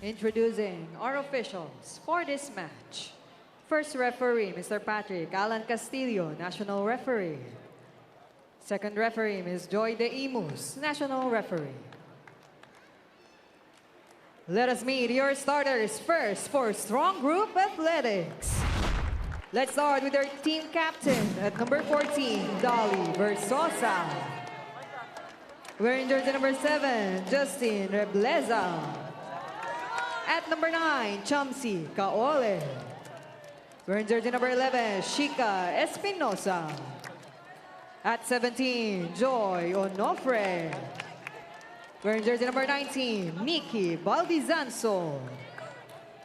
Introducing our officials for this match. First referee, Mr. Patrick Alan Castillo, National Referee. Second referee, Ms. Joy De Imus, National Referee. Let us meet your starters first for Strong Group Athletics. Let's start with our team captain at number 14, Dolly Versosa. Wearing jersey number 7, Justin Rebleza. At number 9, Chumsy Kaole. Wearing jersey number 11, Shika Espinosa. At 17, Joy Onofre. Wearing jersey number 19, Nikki Baldizanzo.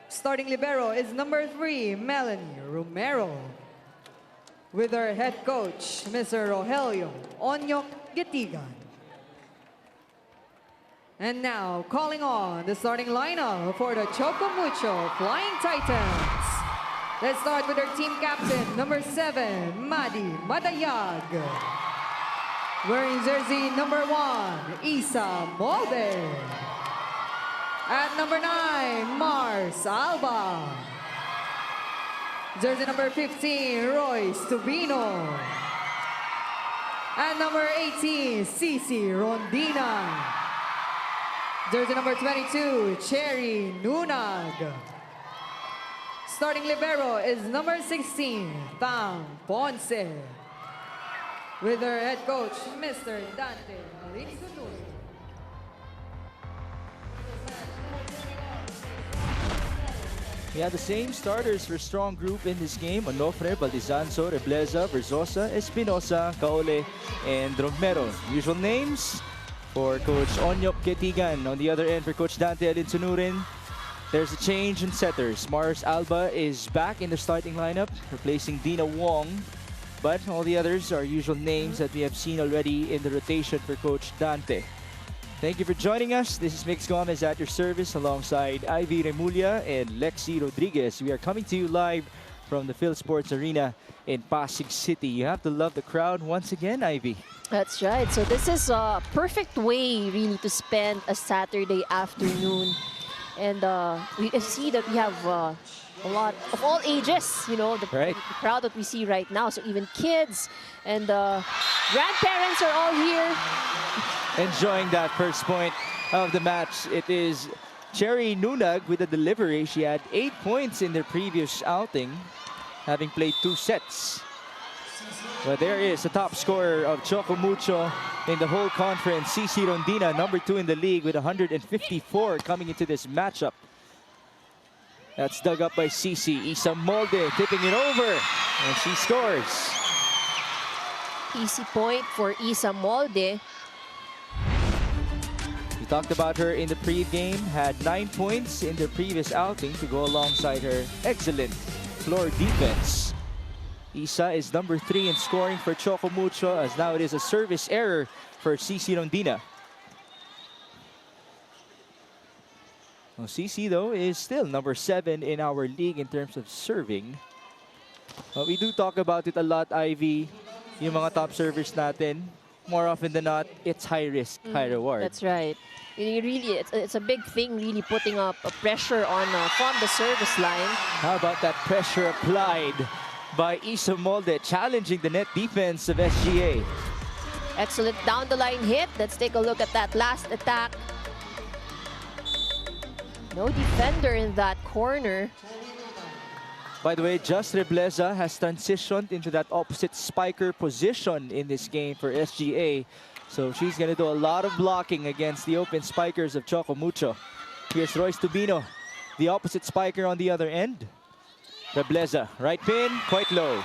Starting libero is number 3, Melanie Romero. With our head coach, Mr. Rogelio Onyok Getigan. And now, calling on the starting lineup for the Choco Mucho Flying Titans. Let's start with our team captain, number 7, Madi Madayag. Wearing jersey number 1, Isa Molde. At number 9, Mars Alba. Jersey number 15, Royce Tubino. At number 18, Cici Rondina. Jersey number 22, Cherry Nunag. Starting libero is number 16, Tang Ponce. With our head coach, Mr. Dante Malinsuno. We have the same starters for Strong Group in this game: Onofre, Baldizanzo, Rebleza, Versosa, Espinosa, Kaole, and Romero. Usual names for Coach Onyok Getigan. On the other end, for Coach Dante Alinsunurin, there's a change in setters. Mars Alba is back in the starting lineup, replacing Dina Wong. But all the others are usual names that we have seen already in the rotation for Coach Dante. Thank you for joining us. This is Mix Gomez at your service alongside Ivy Remulla and Lexi Rodriguez. We are coming to you live from the Phil Sports Arena in Pasig City. You have to love the crowd once again, Ivy. That's right. So this is a perfect way really to spend a Saturday afternoon. And we see that we have a lot of all ages, you know, the crowd that we see right now. So even kids and grandparents are all here. Enjoying that first point of the match. It is Cherry Nunag with the delivery. She had 8 points in their previous outing, having played 2 sets. But there is the top scorer of Choco Mucho in the whole conference, Cici Rondina, number 2 in the league with 154 coming into this matchup. That's dug up by Cici. Isa Molde tipping it over, and she scores. Easy point for Isa Molde. We talked about her in the pre-game, had 9 points in the previous outing to go alongside her excellent floor defense. Isa is number 3 in scoring for Choco Mucho, as now it is a service error for Cici Rondina. Well, Cici, though, is still number 7 in our league in terms of serving. But we do talk about it a lot, Ivy. Yung mga top servers natin, more often than not, it's high risk, high reward. That's right. It's a big thing, really putting up a pressure on from the service line. How about that pressure applied by Isa Molde, challenging the net defense of SGA. Excellent down the line hit. Let's take a look at that last attack. No defender in that corner. By the way, Just Rebleza has transitioned into that opposite spiker position in this game for SGA. So she's going to do a lot of blocking against the open spikers of Choco Mucho. Here's Royce Tubino, the opposite spiker on the other end. Rebleza, right pin, quite low.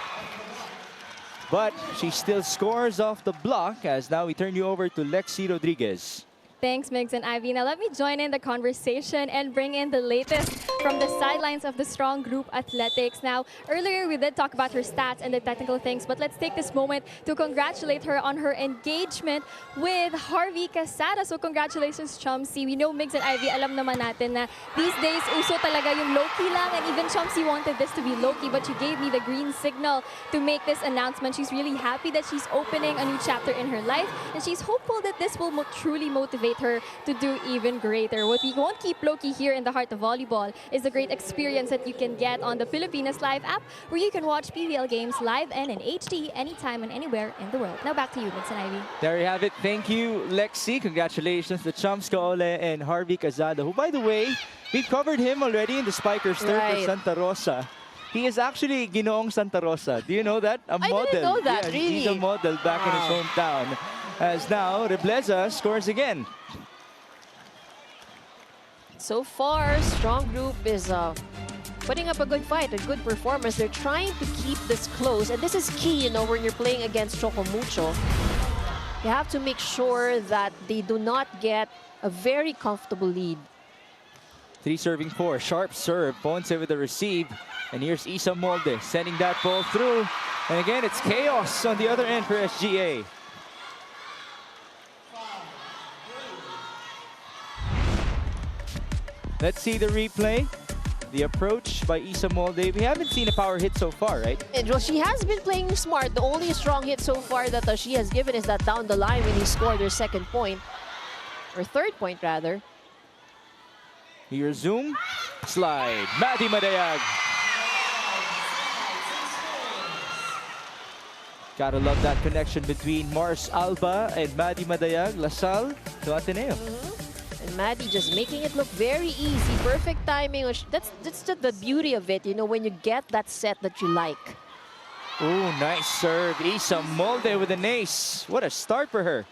But she still scores off the block, as now we turn you over to Lexi Rodriguez. Thanks, Migs and Ivy. Now let me join in the conversation and bring in the latest from the sidelines of the Strong Group Athletics. Now, earlier we did talk about her stats and the technical things, but let's take this moment to congratulate her on her engagement with Harvey Casada. So congratulations, Chomsy. We know Migs and Ivy, alam naman natin na these days, uso talaga yung low-key lang, and even Chomsy wanted this to be low-key, but she gave me the green signal to make this announcement. She's really happy that she's opening a new chapter in her life, and she's hopeful that this will truly motivate her to do even greater. What we won't keep low-key here in the heart of volleyball is the great experience that you can get on the Filipinas Live app, where you can watch PVL games live and in HD anytime and anywhere in the world. Now back to you, Migs and Ivy. There you have it. Thank you, Lexi. Congratulations to Chums Kaole and Harvey Casada, who, by the way, we've covered him already in the Spikers third for Santa Rosa. He is actually Ginoong Santa Rosa. Do you know that? A model. I didn't know that, yeah, really. He's a model back in his hometown. As now, Rebleza scores again. So far, Strong Group is putting up a good fight, a good performance. They're trying to keep this close, and this is key, you know, when you're playing against Choco Mucho. You have to make sure that they do not get a very comfortable lead. 3 serving 4, sharp serve, Ponce with the receive, and here's Isa Molde sending that ball through, and again it's chaos on the other end for SGA. Let's see the replay. The approach by Isa Molde. We haven't seen a power hit so far, right? And, well, she has been playing smart. The only strong hit so far that she has given is that down the line when he scored her second point, or third point rather. Here, zoom, slide. Maddie Madayag. Gotta love that connection between Mars Alba and Maddie Madayag, Lasal to Ateneo. And Maddie just making it look very easy. Perfect timing. That's the beauty of it, you know, when you get that set that you like. Oh, nice serve. Isa Molde with an ace. What a start for her.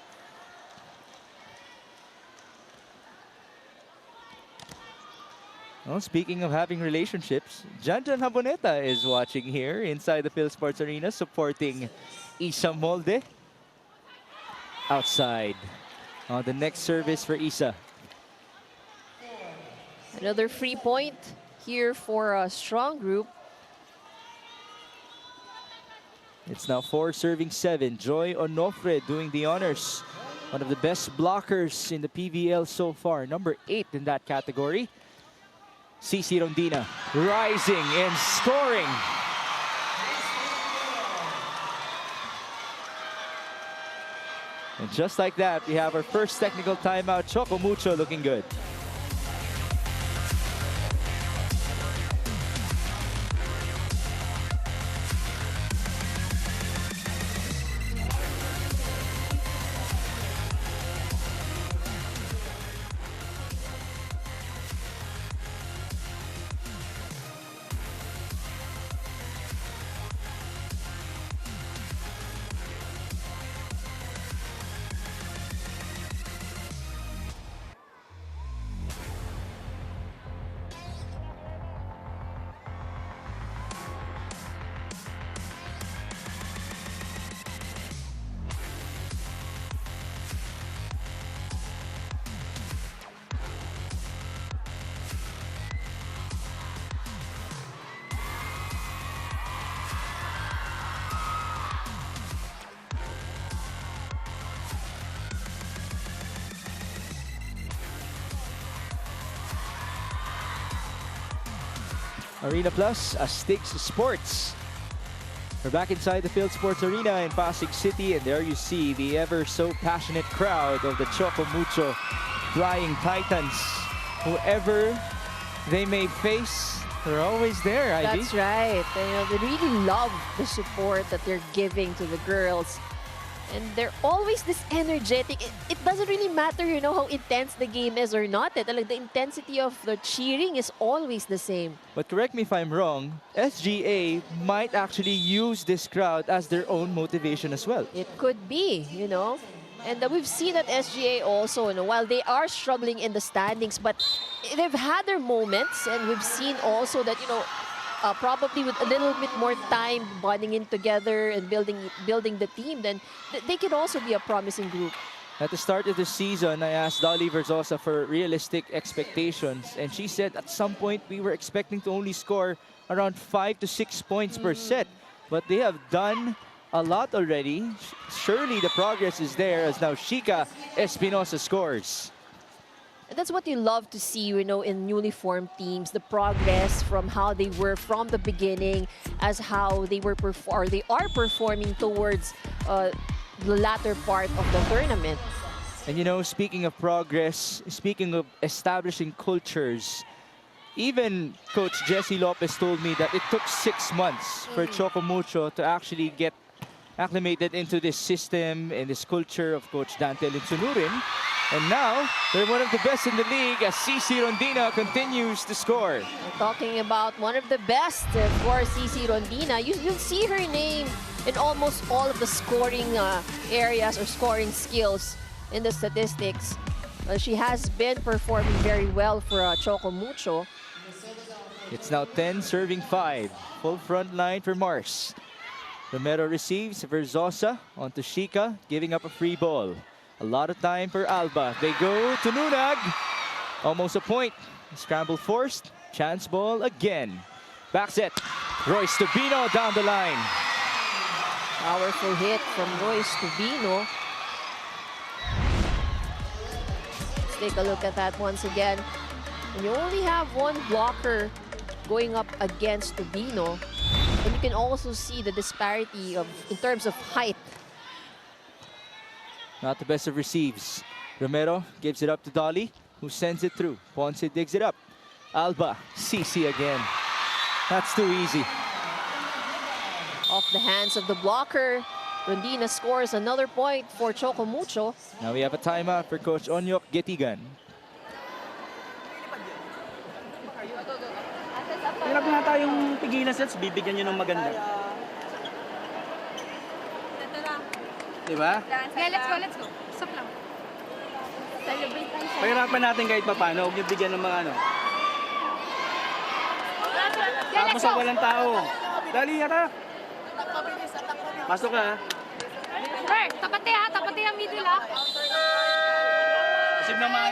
Well, speaking of having relationships, Janjan Haboneta is watching here inside the Phil Sports Arena, supporting Isa Molde. Outside. The next service for Isa. Another free point here for a Strong Group. It's now 4 serving 7. Joy Onofre doing the honors. One of the best blockers in the PVL so far. Number 8 in that category. Cici Rondina rising and scoring. And just like that, we have our first technical timeout. Choco Mucho looking good. Arena Plus, Astix Sports. We're back inside the Field Sports Arena in Pasig City, and there you see the ever so passionate crowd of the Choco Mucho Flying Titans. Whoever they may face, they're always there, Ivy. That's right. You know, they really love the support that they're giving to the girls. And they're always this energetic. It doesn't really matter, you know, how intense the game is or not. Like, the intensity of the cheering is always the same. But correct me if I'm wrong, SGA might actually use this crowd as their own motivation as well. It could be, you know. And we've seen that SGA also, you know, while they are struggling in the standings, but they've had their moments, and we've seen also that, you know, probably with a little bit more time bonding in together and building the team, then they can also be a promising group. At the start of the season, I asked Dolly Verzosa for realistic expectations, and she said at some point we were expecting to only score around 5 to 6 points per set. But they have done a lot already. Surely the progress is there as now Shika Espinosa scores. And that's what you love to see, you know, in newly formed teams, the progress from how they were from the beginning as how they were they are performing towards the latter part of the tournament. And you know, speaking of progress, speaking of establishing cultures, even Coach Jesse Lopez told me that it took 6 months for Choco Mucho to actually get acclimated into this system and this culture of Coach Dante Linsunurin. And now, they're one of the best in the league as CC Rondina continues to score. We're talking about one of the best for CC Rondina. You'll see her name in almost all of the scoring areas or scoring skills in the statistics. She has been performing very well for Choco Mucho. It's now 10 serving 5. Full front line for Mars. Romero receives Verzosa onto Shika, giving up a free ball. A lot of time for Alba. They go to Nunag. Almost a point. Scramble forced. Chance ball again. Back set. Royce Tubino down the line. Powerful hit from Royce Tubino. Let's take a look at that once again. And you only have one blocker going up against Tubino. And you can also see the disparity in terms of height. Not the best of receives. Romero gives it up to Dolly, who sends it through. Ponce digs it up. Alba, CC again. That's too easy. Off the hands of the blocker. Rondina scores another point for Choco Mucho. Now we have a timeout for Coach Onyok Getigan. Hirap nga tayong pigilan sets, bibigyan nyo ng maganda. Diba? Okay, let's go. Stop lang. Celebrate tayo. Pahirapan natin kahit paano, huwag nyo bigyan ng mga ano. Tapos sa walang tao. Dali, atak! Pasok ka, ha? Sir, tapati ang middle ha. Isip na mga...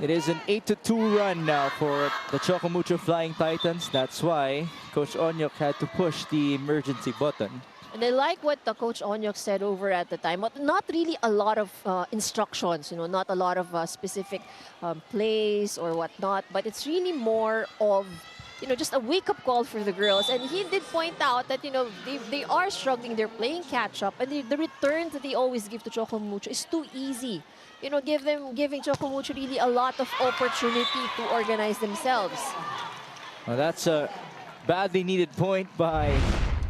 It is an 8-2 run now for the Choco Mucho Flying Titans. That's why Coach Onyok had to push the emergency button. And I like what Coach Onyok said over at the time. Not really a lot of instructions, you know, not a lot of specific plays or whatnot, but it's really more of, you know, just a wake-up call for the girls. And he did point out that, you know, they are struggling. They're playing catch-up, and the return that they always give to Choco Mucho is too easy. You know, giving Choco Mucho really a lot of opportunity to organize themselves. Well, that's a badly needed point by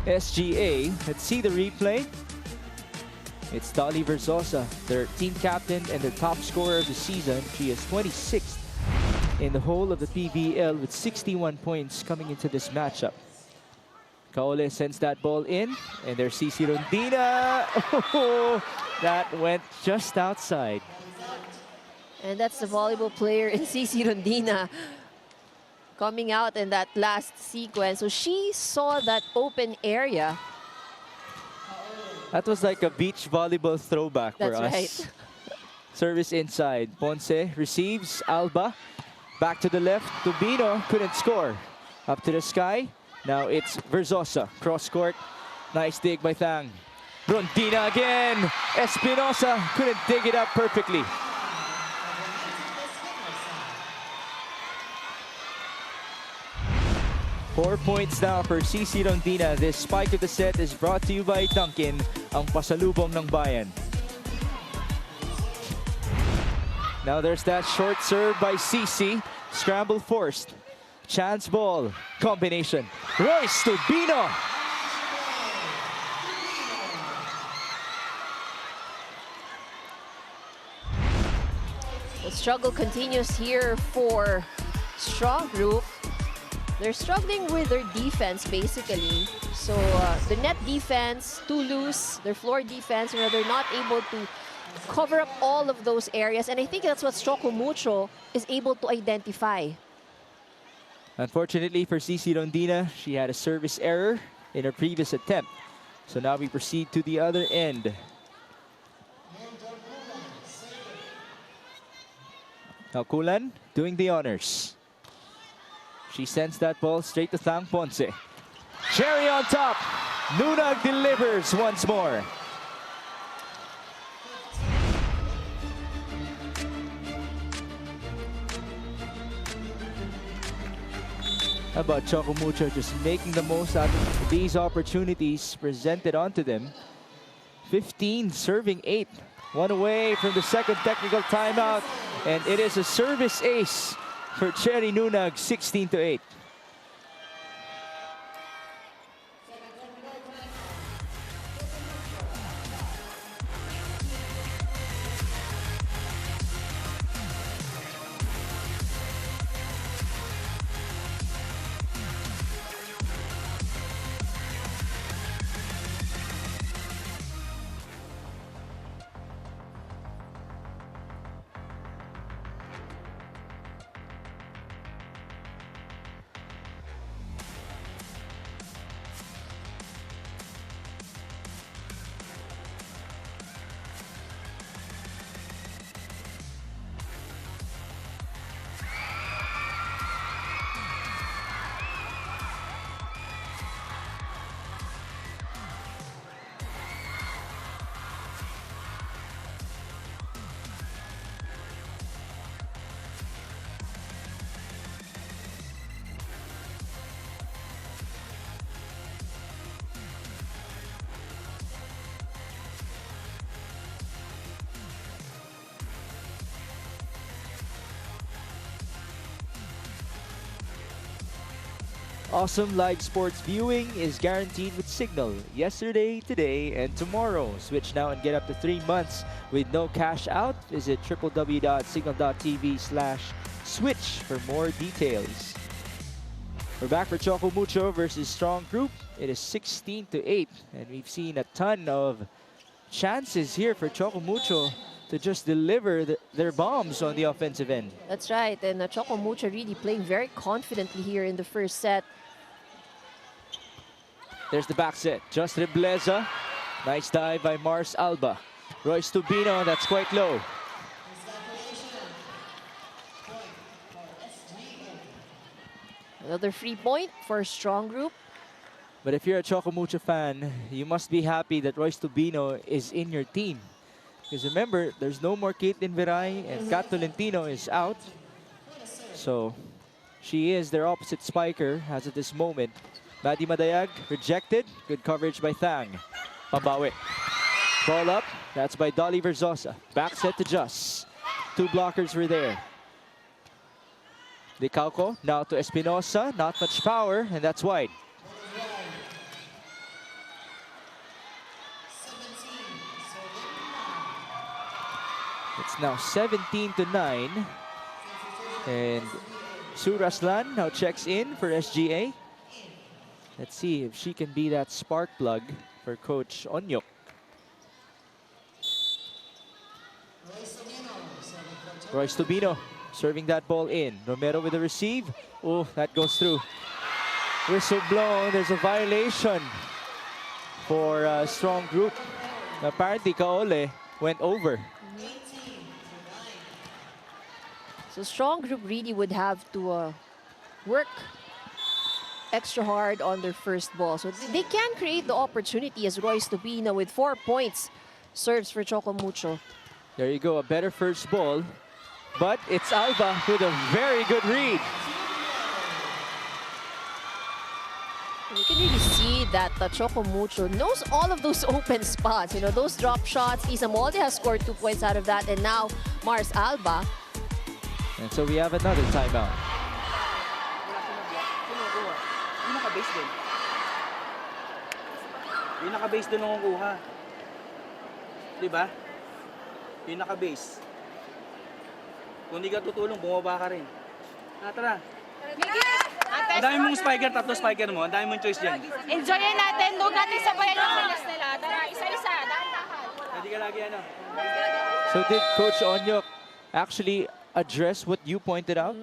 SGA. Let's see the replay. It's Dolly Verzosa, their team captain and their top scorer of the season. She is 26th in the whole of the PVL with 61 points coming into this matchup. Kaole sends that ball in, and there's CC Rondina. Oh, that went just outside. And that's the volleyball player in CC Rondina coming out in that last sequence. So she saw that open area. That was like a beach volleyball throwback for That's us. right. Service inside. Ponce receives. Alba. Back to the left. Tubino couldn't score. Up to the sky. Now it's Verzosa. Cross court. Nice dig by Thang. Rondina again. Espinosa couldn't dig it up perfectly. Four points now for CC Rondina. This spike of the set is brought to you by Dunkin, ang pasalubong ng bayan. Now there's that short serve by CC. Scramble forced. Chance ball. Combination. Royce Tubino. The struggle continues here for Strong Group. They're struggling with their defense, basically. So the net defense, too loose. Their floor defense, you know, they're not able to cover up all of those areas. And I think that's what Choco Mucho is able to identify. Unfortunately for CC Rondina, she had a service error in her previous attempt. So now we proceed to the other end. Now Kulan doing the honors. She sends that ball straight to Thang Ponce. Cherry on top. Nunag delivers once more. How about Choco Mucho just making the most out of these opportunities presented onto them. 15 serving 8. One away from the second technical timeout. And it is a service ace for Cherry Nunag, 16-8. Awesome live sports viewing is guaranteed with Signal. Yesterday, today, and tomorrow. Switch now and get up to 3 months with no cash out. Visit www.signal.tv/switch for more details. We're back for Choco Mucho versus Strong Group. It is 16-8, and we've seen a ton of chances here for Choco Mucho to just deliver their bombs on the offensive end. That's right, and Choco Mucho really playing very confidently here in the first set. There's the back set. Just Rebleza. Nice dive by Mars Alba. Royce Tubino, that's quite low. Another free point for Strong Group. But if you're a Choco Mucho fan, you must be happy that Royce Tubino is in your team. Because remember, there's no more Caitlin Viray and Kat Tolentino is out. So she is their opposite spiker as of this moment. Maddie Madayag rejected. Good coverage by Thang. Pambawi. Ball up. That's by Dolly Verzosa. Back set to Just. 2 blockers were there. Licauco now to Espinosa. Not much power, and that's wide. It's now 17-9. And Suraslan now checks in for SGA. Let's see if she can be that spark plug for Coach Onyok. Royce Tubino serving that ball in. Romero with the receive. Oh, that goes through. Whistle blown. There's a violation for Strong Group. Apparently, Kaole went over. So Strong Group really would have to work extra hard on their first ball. So they can create the opportunity as Royce Tubino with 4 points serves for Choco Mucho. There you go, a better first ball. But it's Alba with a very good read. You can really see that Choco Mucho knows all of those open spots. You know, those drop shots. Isa Molde has scored 2 points out of that. And now Mars Alba. And so we have another timeout. Yung naka-base din. Yung naka-base din ang kuha. Diba? Yung naka-base. Kung hindi ka tutulong, bumaba ka rin. Tara. Ang dami mong spiker, 3 spiker mo. Ang dami mong choice dyan. Enjoyin natin. Doon natin sabayan ang bilis nila. Tara, isa-isa. Dahan-dahan. Hindi ka lagi ano. So did Coach Onyok actually address what you pointed out?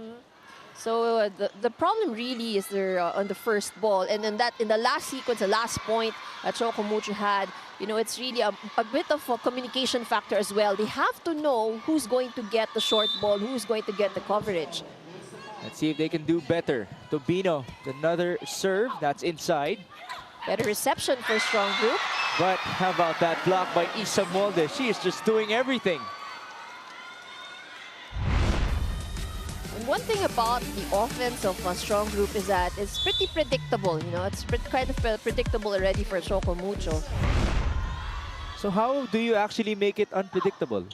So the problem really is there on the first ball, and then in the last sequence, the last point that Choco Mucho had, you know, it's really a bit of a communication factor as well. They have to know who's going to get the short ball, who's going to get the coverage. Let's see if they can do better. Tobino, another serve, that's inside. Better reception for strong group. But how about that block by Isa Molde? She is just doing everything. And one thing about the offense of a strong group is that it's pretty predictable. You know, it's kind of predictable already for Choco Mucho. So how do you actually make it unpredictable?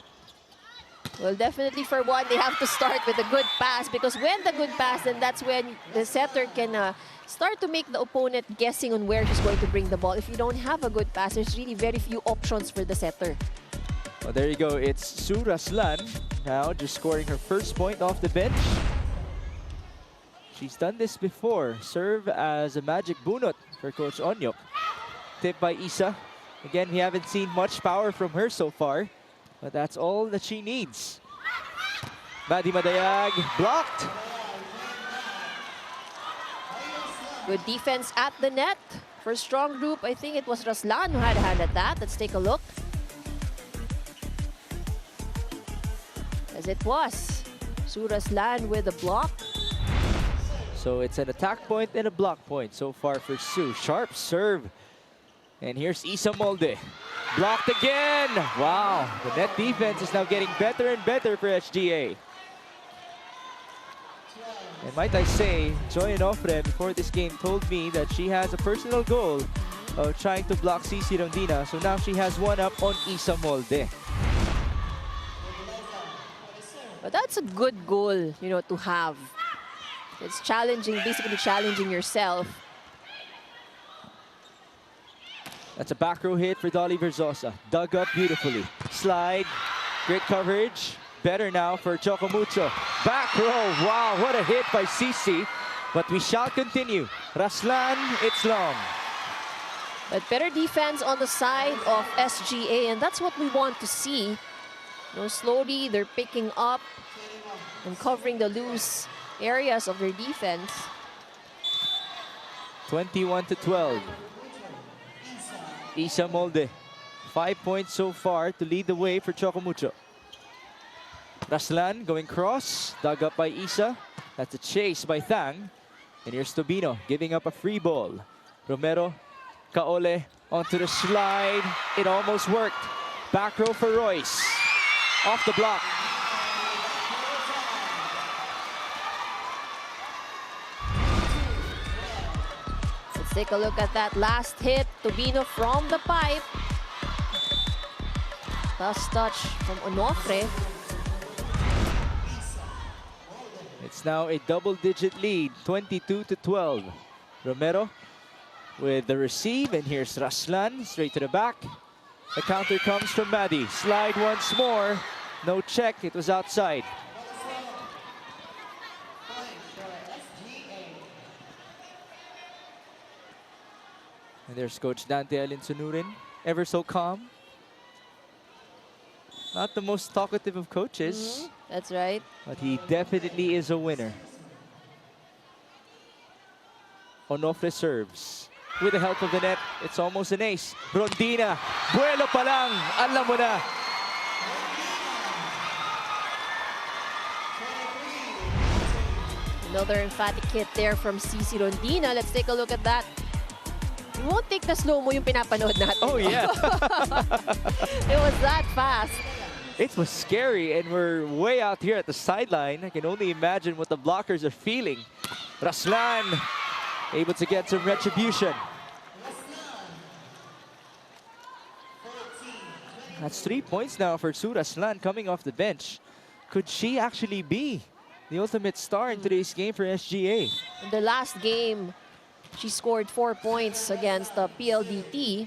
Well, definitely for one, they have to start with a good pass, because when the good pass, then that's when the setter can start to make the opponent guessing on where she's going to bring the ball. If you don't have a good pass, there's really very few options for the setter. Well, there you go. It's Sue Raslan now just scoring her first point off the bench. She's done this before. Serve as a magic bunot for Coach Onyok. Tip by Isa. Again, we haven't seen much power from her so far, but that's all that she needs. Maddie Madayag blocked. Good defense at the net. For strong group, I think it was Raslan who had a hand at that. Let's take a look. As it was. Sue Raslan with a block. So it's an attack point and a block point so far for Sue. Sharp serve. And here's Isa Molde. Blocked again. Wow, the net defense is now getting better and better for SGA. And might I say, Joy Onofre before this game told me that she has a personal goal of trying to block CC Rondina. So now she has one up on Isa Molde. But that's a good goal, you know, to have. It's challenging, basically challenging yourself. That's a back row hit for Dolly Verzosa. Dug up beautifully. Slide. Great coverage. Better now for Choco Mucho. Back row. Wow, what a hit by CC. But we shall continue. Raslan, it's long. But better defense on the side of SGA, and that's what we want to see. You know, slowly they're picking up and covering the loose areas of their defense. 21-12. Isa Molde, 5 points so far to lead the way for Choco Mucho. Raslan going cross, dug up by Isa. That's a chase by Thang. And here's Tobino giving up a free ball. Romero, Kaole onto the slide. It almost worked. Back row for Royce. Off the block. Let's take a look at that last hit. Tobino from the pipe. Last touch from Onofre. It's now a double-digit lead, 22-12. Romero with the receive, and here's Raslan straight to the back. The counter comes from Maddie. Slide once more. No check, it was outside. And there's Coach Dante Alinsunurin, ever so calm. Not the most talkative of coaches. That's right. But he definitely is a winner. Onofre serves. With the help of the net, it's almost an ace. Rondina, buelo pa lang, alam mo na. Another emphatic hit there from CC Rondina. Let's take a look at that. You won't take the slow-mo yung pinapanood natin. Oh, yeah. It was that fast. It was scary, and we're way out here at the sideline. I can only imagine what the blockers are feeling. Raslan able to get some retribution. That's 3 points now for Sue Raslan coming off the bench. Could she actually be the ultimate star in today's game for SGA? In the last game, she scored 4 points against the PLDT.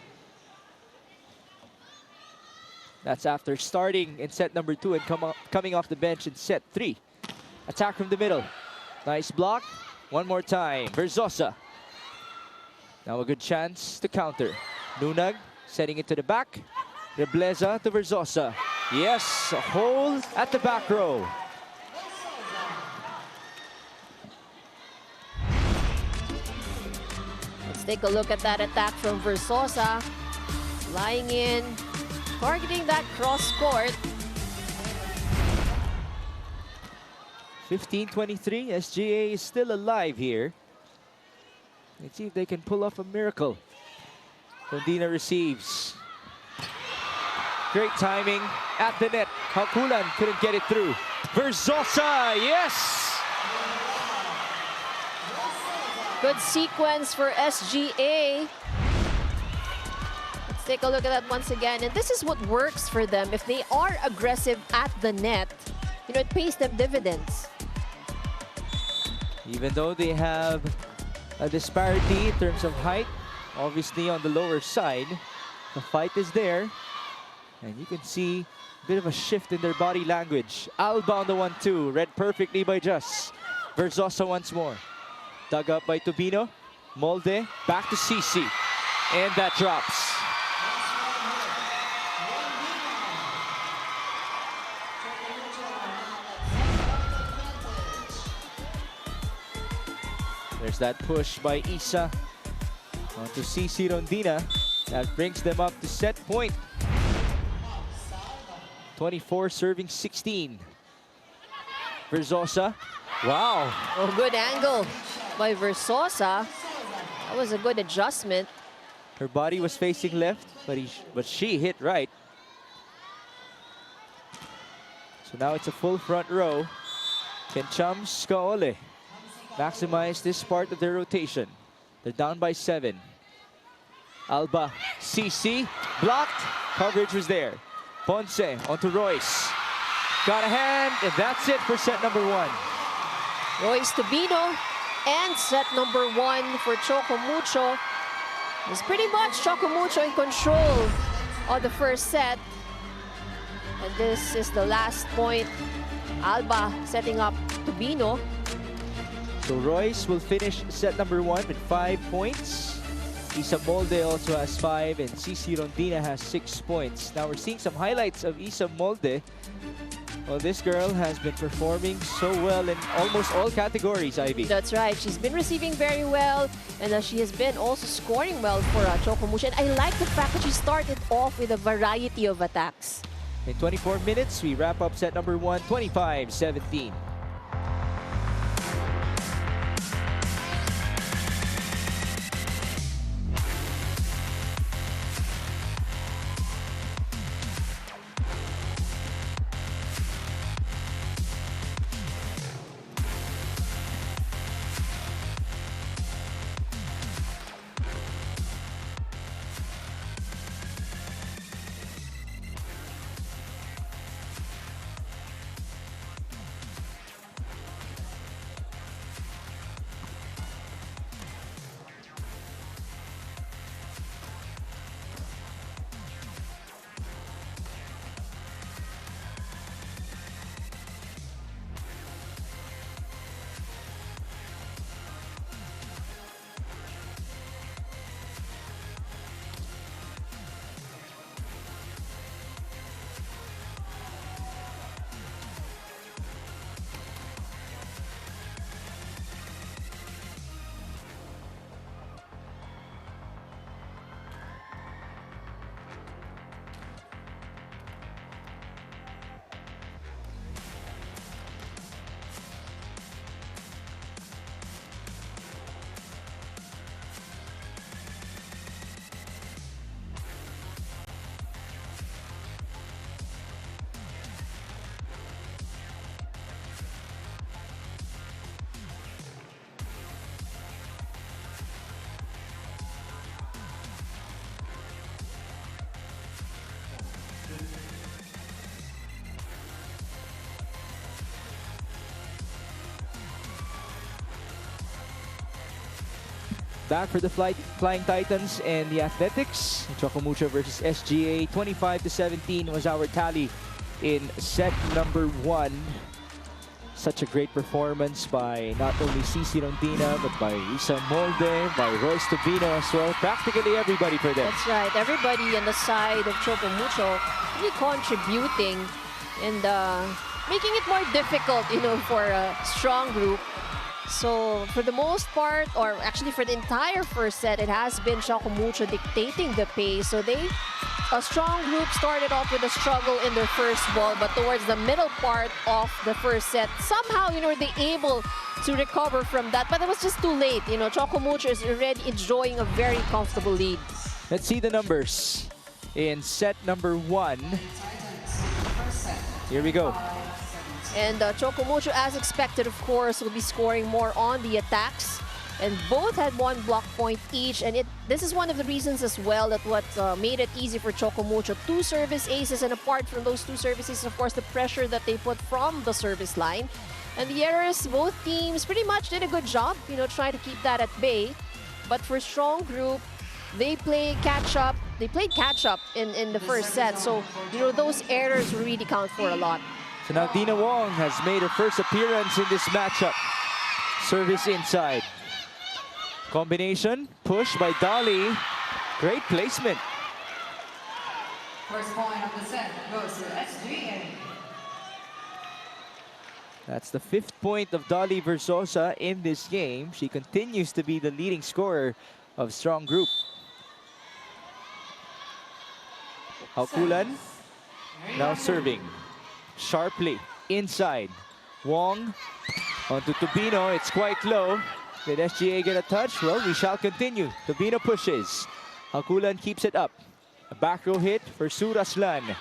That's after starting in set number 2 and coming off the bench in set 3. Attack from the middle. Nice block. One more time. Verzosa. Now a good chance to counter. Nunag setting it to the back. Rebleza to Verzosa. Yes, a hole at the back row. Take a look at that attack from Versosa. Flying in, targeting that cross court. 15-23, SGA is still alive here. Let's see if they can pull off a miracle. Rondina receives. Great timing at the net. Hakulan couldn't get it through. Versosa, yes! Good sequence for SGA. Let's take a look at that once again. And this is what works for them. If they are aggressive at the net, you know, it pays them dividends. Even though they have a disparity in terms of height, obviously on the lower side, the fight is there. And you can see a bit of a shift in their body language. Alba on the 1-2, read perfectly by Just. Versosa once more. Dug up by Tubino. Molde, back to CC. And that drops. There's that push by Isa onto CC Rondina. That brings them up to set point. 24 serving 16. Versosa. Wow. Oh, good angle by Versosa. That was a good adjustment. Her body was facing left, but she hit right. So now it's a full front row. Can Chums Kaole maximize this part of their rotation? They're down by 7. Alba, CC, blocked. Coverage was there. Ponce onto Royce. Got a hand, and that's it for set number 1. Royce Tubino, and set number 1 for Choco Mucho. It's pretty much Choco Mucho in control of the first set. And this is the last point. Alba setting up Tubino. So Royce will finish set number 1 with 5 points. Isa Molde also has 5, and CC Rondina has 6 points. Now we're seeing some highlights of Isa Molde. Well, this girl has been performing so well in almost all categories, Ivy. That's right. She's been receiving very well, and she has been also scoring well for Choco Mucho. And I like the fact that she started off with a variety of attacks. In 24 minutes, we wrap up set number 1, 25-17. Back for the Flying Titans and the Athletics. Choco Mucho versus SGA. 25-17 was our tally in set number 1. Such a great performance by not only CC Rondina, but by Isa Molde, by Royce Tubino as well. Practically everybody for them. That's right. Everybody on the side of Choco Mucho really contributing and making it more difficult, you know, for a strong group. So for the most part, or actually for the entire first set, it has been Choco Mucho dictating the pace. So a strong group started off with a struggle in their first ball, but towards the middle part of the first set, somehow, they're able to recover from that. But it was just too late. Choco Mucho is already enjoying a very comfortable lead. Let's see the numbers in set number 1. Here we go. And Choco Mucho, as expected, of course, will be scoring more on the attacks. And both had 1 block point each. And this is one of the reasons as well that what made it easy for Choco Mucho. 2 service aces, and apart from those 2 services, of course, the pressure that they put from the service line. And the errors, both teams pretty much did a good job, trying to keep that at bay. But for strong group, they played catch-up in the first set. So, those errors really count for a lot. So now Dina Wong has made her first appearance in this matchup. Service inside. Combination, push by Dolly. Great placement. First point of the set goes to SGA. That's the 5th point of Dolly Versosa in this game. She continues to be the leading scorer of strong group. Haukulan now serving sharply inside. Wong onto Tubino. It's quite low. Did SGA get a touch? Well, we shall continue. Tubino pushes. Haukulan keeps it up. A back row hit for Suraslan.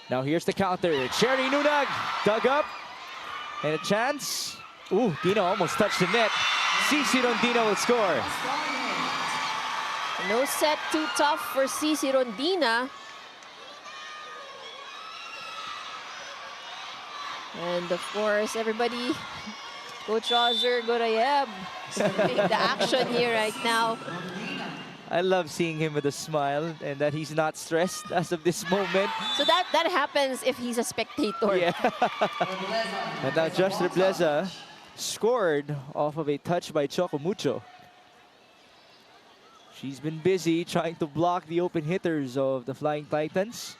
Now here's the counter. Cherry Nunag dug up. And a chance. Ooh, Dina almost touched the net. CC Rondina will score. No set too tough for CC Rondina. And of course, everybody, Coach Roger, go Rayeb, the action here right now. I love seeing him with a smile and that he's not stressed as of this moment. So that happens if he's a spectator. Yeah. And now Josh Rebleza scored off of a touch by Choco Mucho. She's been busy trying to block the open hitters of the Flying Titans.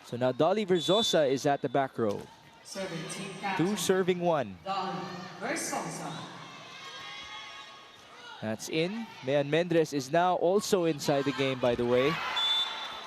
So now Dolly Versosa is at the back row. 2 serving 1. That's in. Mayan Mendres is now also inside the game, by the way.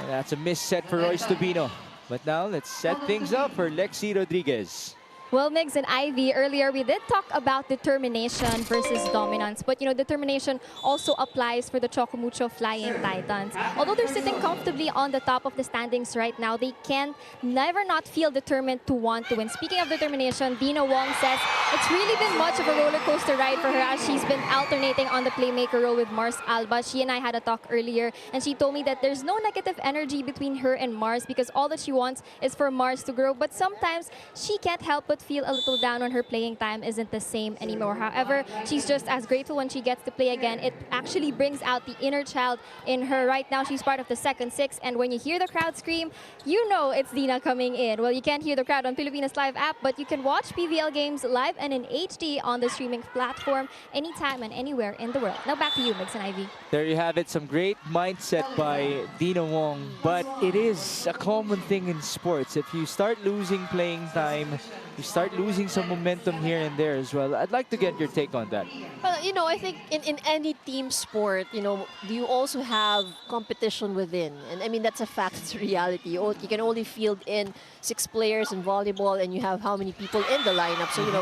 And that's a missed set for Royce Tubino. But now let's set things up for Lexi Rodriguez. Well, Migs and Ivy, earlier we did talk about determination versus dominance. But, determination also applies for the Choco Mucho Flying Titans. Although they're sitting comfortably on the top of the standings right now, they can never not feel determined to want to win. Speaking of determination, Dina Wong says it's really been much of a roller coaster ride for her as she's been alternating on the playmaker role with Mars Alba. She and I had a talk earlier, and she told me that there's no negative energy between her and Mars because all that she wants is for Mars to grow. But sometimes she can't help but feel a little down on her playing time isn't the same anymore. However, she's just as grateful when she gets to play again. It actually brings out the inner child in her. Right now, she's part of the second 6, and when you hear the crowd scream, you know it's Dina coming in. Well, you can't hear the crowd on Pilipinas Live app, but you can watch PVL games live and in HD on the streaming platform anytime and anywhere in the world. Now back to you, Mix and Ivy. There you have it, some great mindset by Dina Wong. But it is a common thing in sports. If you start losing playing time, you start losing some momentum here and there as well. I'd like to get your take on that. Well, I think in any team sport, you also have competition within. And I mean, that's a fact, it's a reality. You can only field in 6 players in volleyball and you have how many people in the lineup. So, in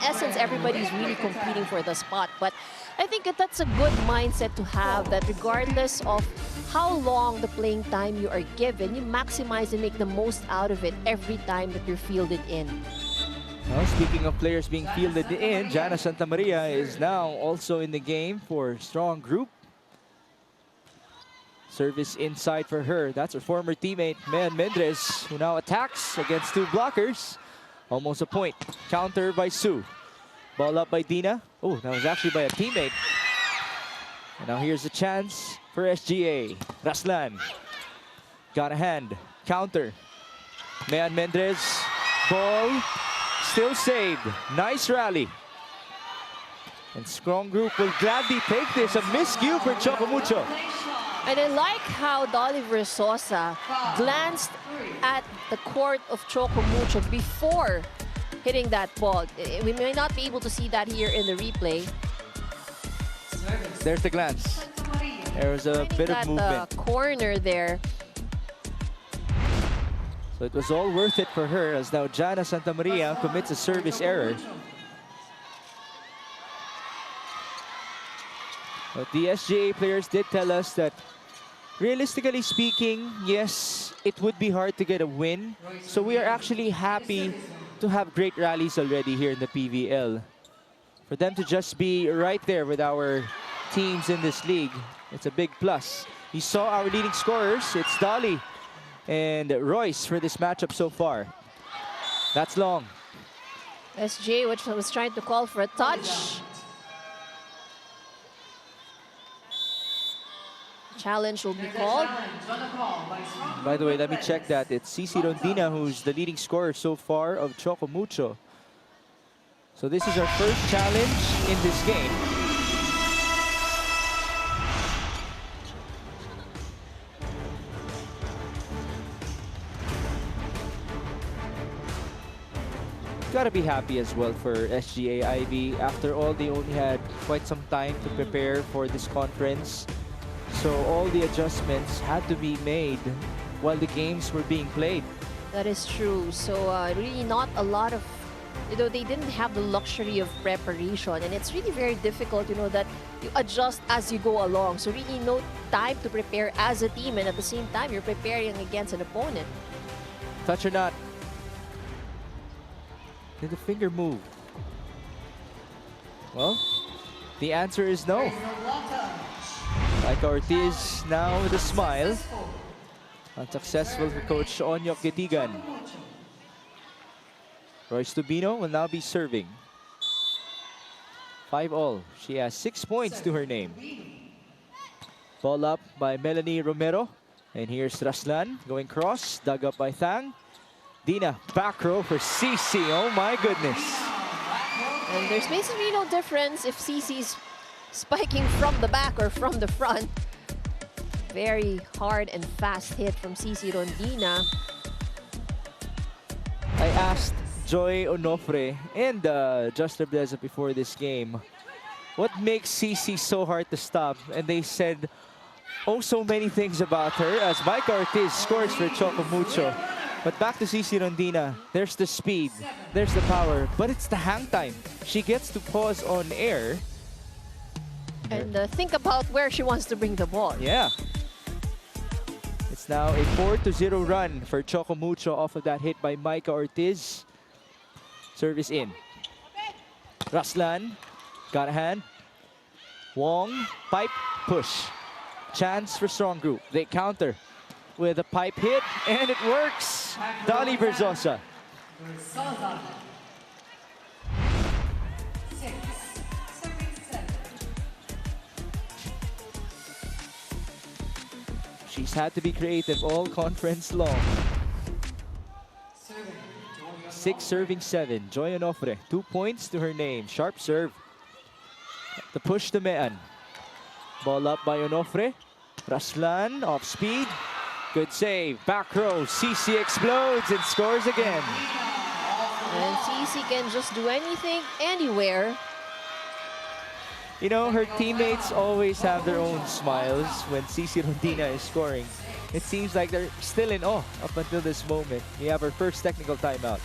essence, everybody's really competing for the spot. But I think that's a good mindset to have, that regardless of how long the playing time you are given, you maximize and make the most out of it every time that you're fielded in. Well, speaking of players being fielded in, Jana Santamaria is now also in the game for strong group. Service inside for her. That's her former teammate, Mayan Mendres, who now attacks against 2 blockers. Almost a point. Counter by Sue. Ball up by Dina. Oh, that was actually by a teammate. And now here's a chance for SGA. Raslan. Got a hand. Counter. Mayan Mendres. Ball. Still saved. Nice rally. And strong group will gladly take this. A miscue for Choco Mucho. And I like how Dolly Versosa glanced at the court of Choco Mucho before hitting that ball. We may not be able to see that here in the replay. There's the glance. There was a bit of That movement. corner there. So it was all worth it for her as now Jana Santamaria commits a service error. But the SGA players did tell us that, realistically speaking, yes, it would be hard to get a win. So we are actually happy to have great rallies already here in the PVL. For them to just be right there with our teams in this league, it's a big plus. You saw our leading scorers. It's Dolly and Royce for this matchup so far. That's long. SGA, which was trying to call for a touch. Challenge will be called. By the way, let me check that. It's Cici Rondina who's the leading scorer so far of Choco Mucho. So this is our first challenge in this game. Gotta be happy as well for SGA Ivy. After all, they only had quite some time to prepare for this conference. So all the adjustments had to be made while the games were being played. That is true. So really not a lot of, they didn't have the luxury of preparation. And it's really very difficult, that you adjust as you go along. So really no time to prepare as a team. And at the same time, you're preparing against an opponent. Touch or not? Did the finger move? Well, the answer is no. Micah Ortiz now with a smile. Unsuccessful for Coach Onyok Getigan. Royce Tubino will now be serving. 5-all. She has 6 points to her name. Ball up by Melanie Romero. And here's Raslan going cross. Dug up by Thang. Dina, back row for Cici. Oh my goodness. And there's basically no difference if Cici's spiking from the back or from the front. Very hard and fast hit from Cici Rondina. I asked Joy Onofre and Juster Bleza before this game, what makes Cici so hard to stop? And they said, oh, so many things about her as Micah Ortiz scores for Choco Mucho. But back to Cici Rondina, there's the speed, there's the power, but it's the hang time. She gets to pause on air. And think about where she wants to bring the ball. Yeah. It's now a 4-0 run for Choco Mucho off of that hit by Micah Ortiz. Service in. Raslan, got a hand. Wong, pipe, push. Chance for strong group. They counter with a pipe hit, and it works. Dolly Verzosa. She's had to be creative all conference long. 6 serving 7. Joy Onofre, 2 points to her name. Sharp serve. The push to Mean. Ball up by Onofre. Raslan off speed. Good save. Back row. Cici explodes and scores again. And Cici can just do anything, anywhere. You know, her teammates always have their own smiles when Cici Rondina is scoring. It seems like they're still in awe up until this moment. We have our first technical timeout.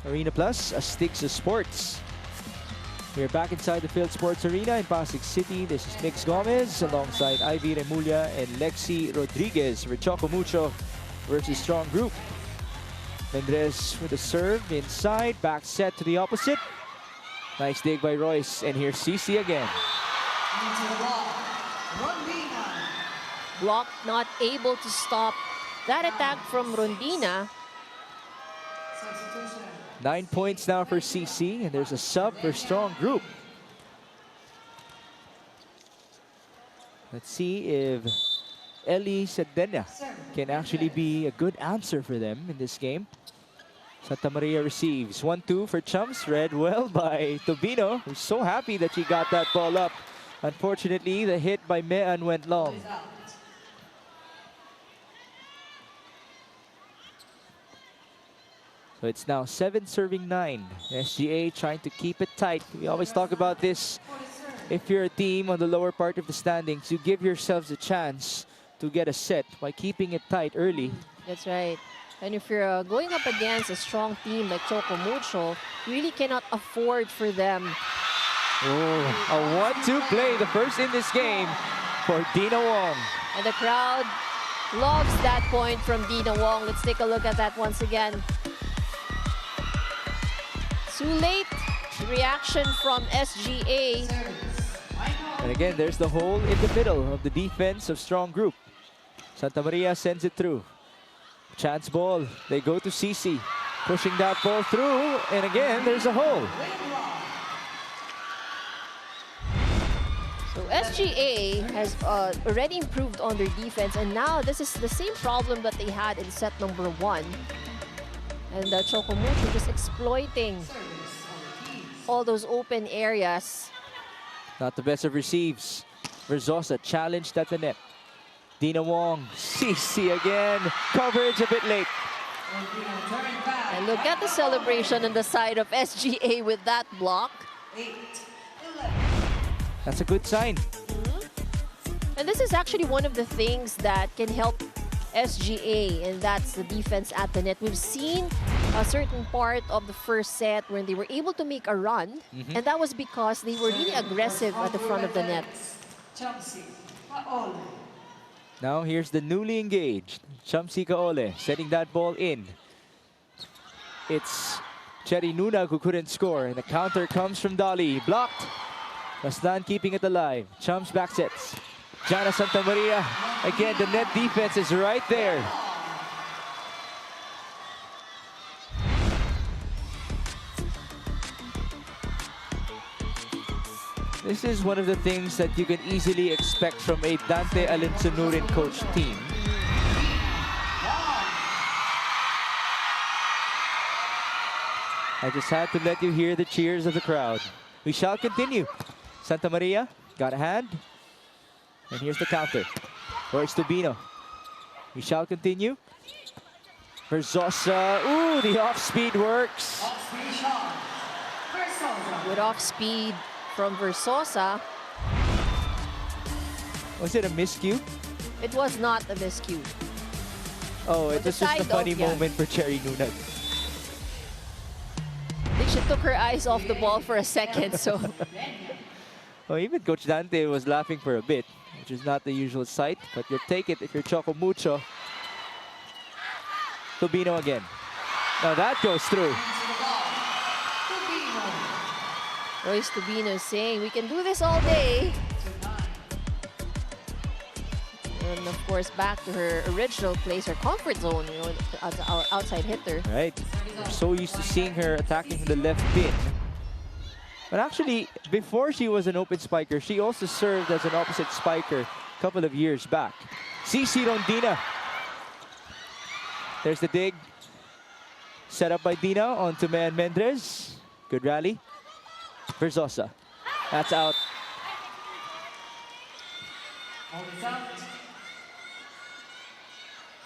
Arena Plus, Astig sa Sports. We're back inside the Field Sports Arena in Pasig City. This is Mix Gomez alongside Ivy Remulla and Lexi Rodriguez for Choco Mucho versus Strong Group. Mendrez with a serve inside, back set to the opposite. Nice dig by Royce, and here's CC again. Block not able to stop that attack from Rondina. 9 points now for CC, and there's a sub for Strong Group. Let's see if Ellie Sedena can actually be a good answer for them in this game. Santa Maria receives 1-2 for Chums, read well by Tobino, who's so happy that she got that ball up. Unfortunately, the hit by Mean went long. So it's now 7 serving 9. SGA trying to keep it tight. We always talk about this. If you're a team on the lower part of the standings, you give yourselves a chance to get a set by keeping it tight early. That's right. And if you're going up against a strong team like Choco Mucho, you really cannot afford for them. Oh, a 1-2 play, the first in this game for Dina Wong. And the crowd loves that point from Dina Wong. Let's take a look at that once again. Too late reaction from SGA. And again, there's the hole in the middle of the defense of Strong Group. Santa Maria sends it through. Chance ball. They go to CC. Pushing that ball through. And again, there's a hole. So SGA has already improved on their defense. And now this is the same problem that they had in set number 1. And Choco Mucho just exploiting all those open areas. Not the best of receives. Verzosa challenged at the net. Dina Wong, CC again. Coverage a bit late. And look at the celebration on the side of SGA with that block. That's a good sign. And this is actually one of the things that can help SGA, and that's the defense at the net. We've seen a certain part of the first set when they were able to make a run, and that was because they were really aggressive at the front of the net. Now here's the newly engaged Chamsi Kaole setting that ball in. It's Cherry Nunag who couldn't score, and the counter comes from Dolly. Blocked. Bastan keeping it alive. Chums back sets. Jana Santa Maria. Again, the net defense is right there. This is one of the things that you can easily expect from a Dante Alinsunurin coach team. I just had to let you hear the cheers of the crowd. We shall continue. Santa Maria got a hand. And here's the counter. Where's Tobino? We shall continue. Verzosa. Ooh, the off-speed works. Good off-speed from Verzosa. Was it a miscue? It was not a miscue. Oh, it was just a funny moment for Cherry Nunag. I think she took her eyes off the ball for a second, so... Well, even Coach Dante was laughing for a bit, which is not the usual sight, but you'll take it if you're Choco Mucho. Tobino again. Now that goes through. Royce Tobino saying, we can do this all day. And of course, back to her original place, her comfort zone, you know, as our outside hitter. Right. We're so used to seeing her attacking from the left pin. But actually, before she was an open spiker, she also served as an opposite spiker a couple of years back. CC Rondina. There's the dig. Set up by Dina onto Man Mendrez. Good rally. Verzosa. That's out. Out.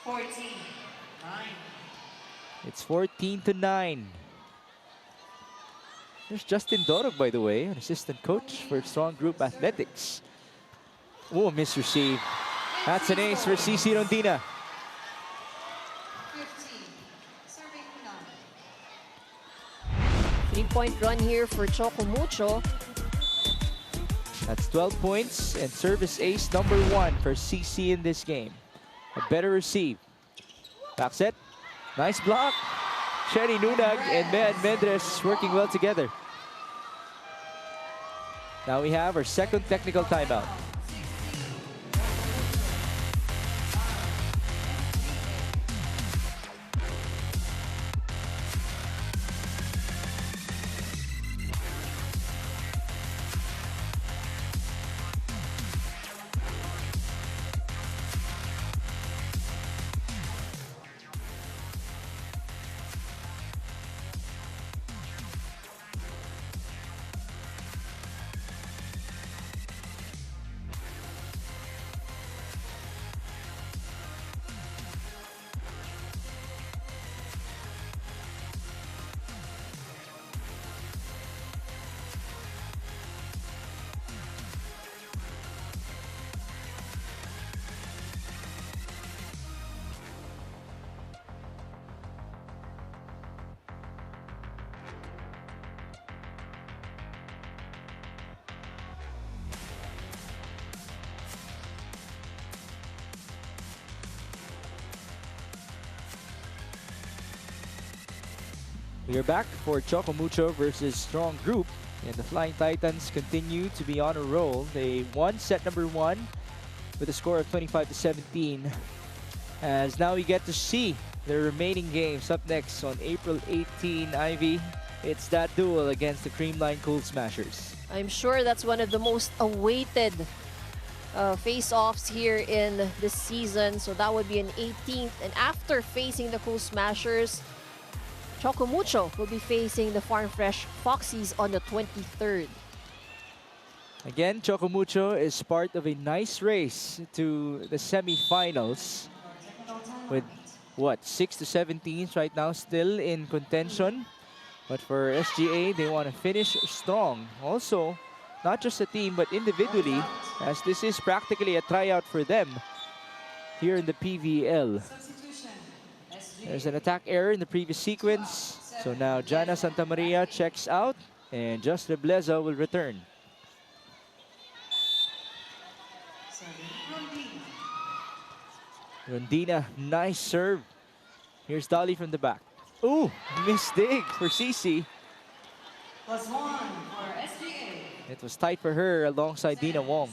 14-9. It's 14-9. There's Justin Dorog, by the way, an assistant coach for Strong Group Athletics. Oh, misreceive. That's an ace for CC Rondina. 15. Serving 9. 3-point run here for Choco Mucho. That's 12 points and service ace number 1 for CC in this game. A better receive. Back set. Nice block. Sherry Nunag and Mean Mendres working well together. Now we have our second technical timeout. We are back for Choco Mucho versus Strong Group, and the Flying Titans continue to be on a roll. They won set number 1 with a score of 25-17. As now we get to see their remaining games up next on April 18. Ivy, it's that duel against the Creamline Cool Smashers. I'm sure that's one of the most awaited face-offs here in this season. So that would be an 18th. And after facing the Cool Smashers, Choco Mucho will be facing the Farm Fresh Foxies on the 23rd. Again, Choco Mucho is part of a nice race to the semifinals with what, 6 to 7 teams right now still in contention. But for SGA, they want to finish strong. Also, not just a team, but individually, as this is practically a tryout for them here in the PVL. There's an attack error in the previous sequence. So now Jana Santamaria checks out and Just Rebleza will return. Rondina, nice serve. Here's Dolly from the back. Ooh, missed dig for CC. +1 for SGA. It was tight for her alongside Dina Wong.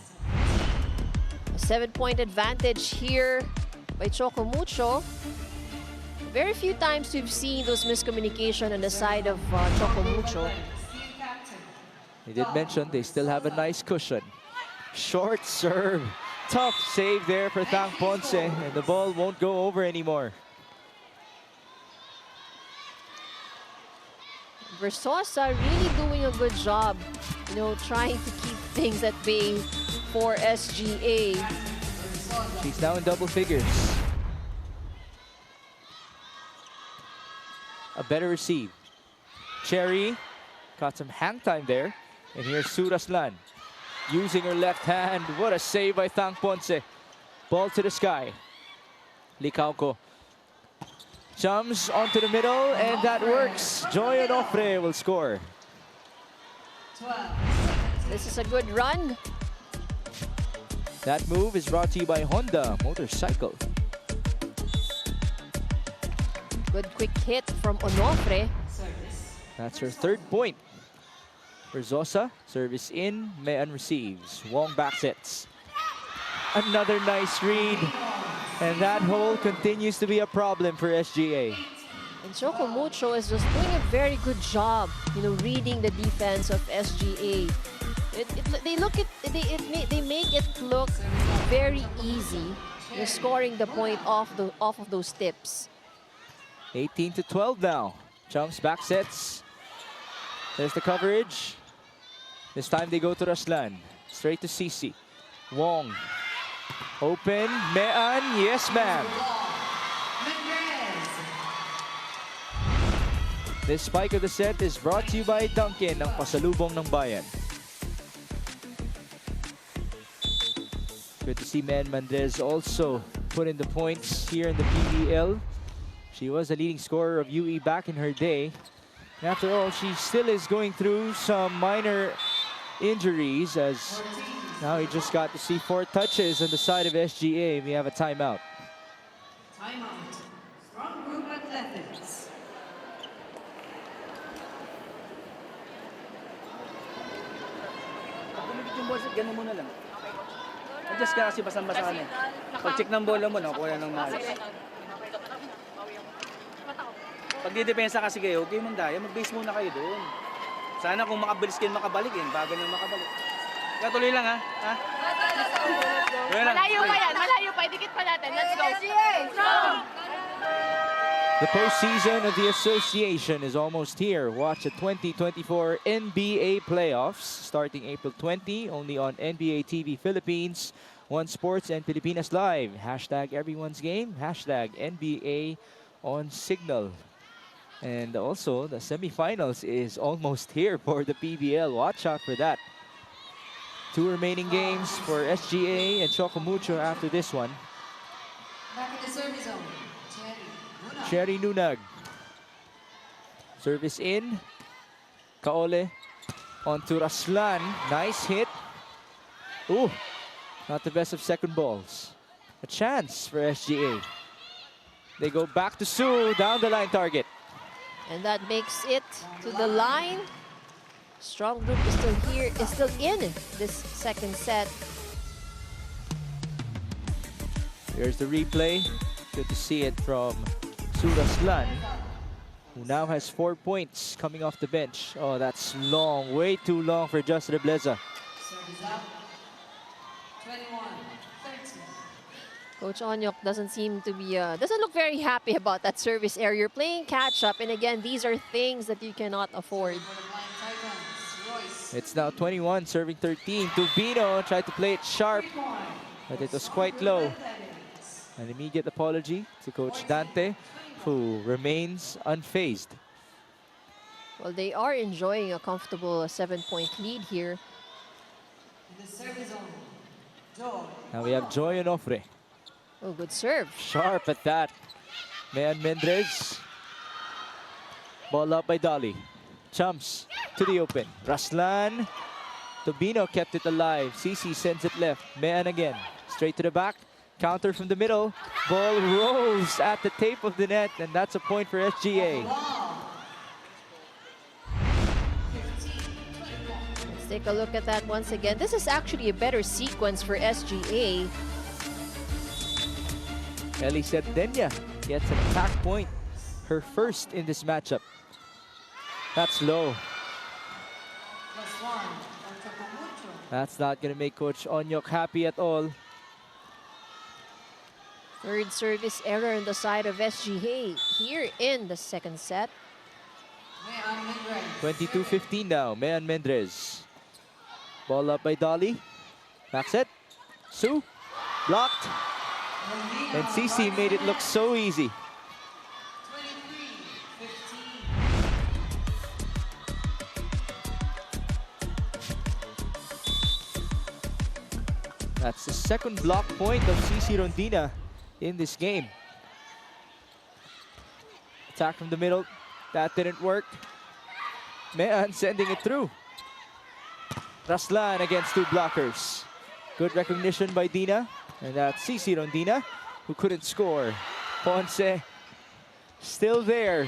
A 7-point advantage here by Choco Mucho. Very few times we've seen those miscommunication on the side of Choco Mucho. They did mention they still have a nice cushion. Short serve. Tough save there for Thang Ponce, and the ball won't go over anymore. Versosa really doing a good job, you know, trying to keep things at bay for SGA. She's now in double figures. A better receive. Cherry got some hang time there. And here's Suraslan using her left hand. What a save by Thang Ponce. Ball to the sky. Licauco jumps onto the middle, and that works. Joy Onofre will score. This is a good run. That move is brought to you by Honda Motorcycle. Good quick hit from Onofre. That's her 3rd point. Versosa, service in, Mean receives. Wong back sets. Another nice read. And that hole continues to be a problem for SGA. And Choco Mucho is just doing a very good job, you know, reading the defense of SGA. They make it look very easy, you know, scoring the point off of those tips. 18-12 now. Jumps, back sets. There's the coverage. This time they go to Raslan. Straight to CC. Wong. Open. Mean. Yes, ma'am. This spike of the set is brought to you by Dunkin, ng pasalubong ng bayan. Good to see Mean Mendez also put in the points here in the PVL. She was a leading scorer of UE back in her day. After all, she still is going through some minor injuries, as now he just got to see 4 touches on the side of SGA. We have a timeout. Timeout. Strong Group Athletics. Pag gumigit yung ball set, ganun mo na lang. Adjust ka kasi basang-basa ka na. Pag-check ng bola mo, nakuha ng malas. Pag didepensa kasi kayo, huwag kayo mandaya, mag-base muna kayo doon. Sana kung makabilis kayo makabalik yun, bago nyo makabalik. Kaya tuloy lang ha? Ha? Malayo pa yan, malayo pa. Idikit pa natin. Let's go. The postseason of the association is almost here. Watch the 2024 NBA playoffs starting April 20, only on NBA TV Philippines, One Sports and Pilipinas Live. Hashtag everyone's game, hashtag NBA on Signal. And also, the semifinals is almost here for the PVL. Watch out for that. 2 remaining games for SGA and Choco Mucho after this one. Back in the service zone. Cherry Nunag. Service in. Kaole onto Raslan. Nice hit. Ooh, not the best of second balls. A chance for SGA. They go back to Sue, down the line target. And that makes it to the line. Strong Group is still here, is still in this second set. Here's the replay. Good to see it from Suraslan, who now has 4 points coming off the bench. Oh, that's long, way too long for Just Rebleza. Service up. 21-13. Coach Onyok doesn't seem to be, doesn't look very happy about that service error. You're playing catch up, and again, these are things that you cannot afford. For the Flying Titans, Royce. It's now 21, serving 13. Tubino tried to play it sharp, but it was quite low. An immediate apology to Coach Dante, who remains unfazed. Well, they are enjoying a comfortable 7-point lead here. In the service zone. Joy. Now we have Joy Onofre. Oh, good serve. Sharp at that. Mayan Mendrez. Ball up by Dolly. Chumps to the open. Raslan. Tubino kept it alive. CC sends it left. Mayan again. Straight to the back. Counter from the middle. Ball rolls at the tape of the net, and that's a point for SGA. Let's take a look at that once again. This is actually a better sequence for SGA. Ellie Cerdenia gets an attack point. Her first in this matchup. That's low. +1 for Choco Mucho. That's not going to make Coach Onyok happy at all. Third service error on the side of SGA here in the second set. Mayan Mendrez. 22-15 now. Mayan Mendrez. Ball up by Dolly. Back set. Sue. Blocked. And CC made it look so easy. 23-15. That's the second block point of CC Rondina in this game. Attack from the middle. That didn't work. Mayan sending it through. Raslan against 2 blockers. Good recognition by Dina. And that's CC Rondina, who couldn't score. Ponce still there.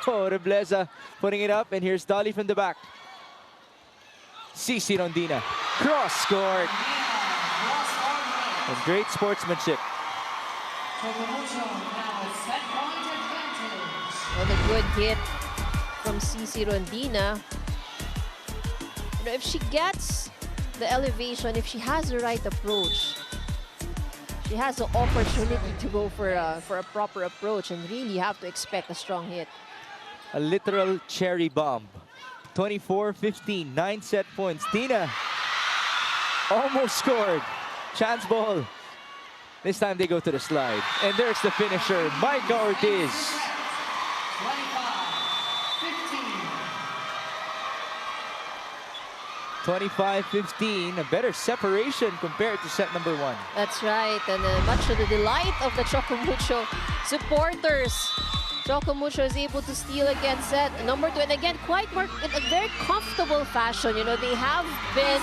Oh, Rebleza putting it up, and here's Dolly from the back. CC Rondina, cross court. And great sportsmanship. Choco Mucho now a set-point advantage. Well, a good hit from CC Rondina. You know, if she gets the elevation, if she has the right approach, she has the opportunity to go for a proper approach, and really have to expect a strong hit. A literal cherry bomb. 24-15, 9 set points. Dina almost scored. Chance ball. This time they go to the slide. And there's the finisher, Micah Ortiz. 25-15, a better separation compared to set number 1. That's right, and much to the delight of the Choco Mucho supporters. Choco Mucho is able to steal again set number 2. And again, quite more in a very comfortable fashion. You know, they have been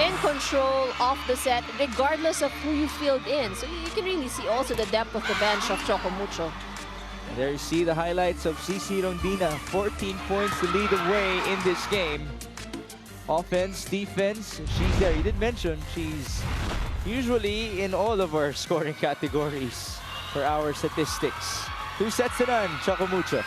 in control of the set regardless of who you filled in. So you can really see also the depth of the bench of Choco Mucho. There you see the highlights of CC Rondina. 14 points to lead the way in this game. Offense, defense, she's there. You did mention she's usually in all of our scoring categories for our statistics. 2 sets to none, Choco Mucho.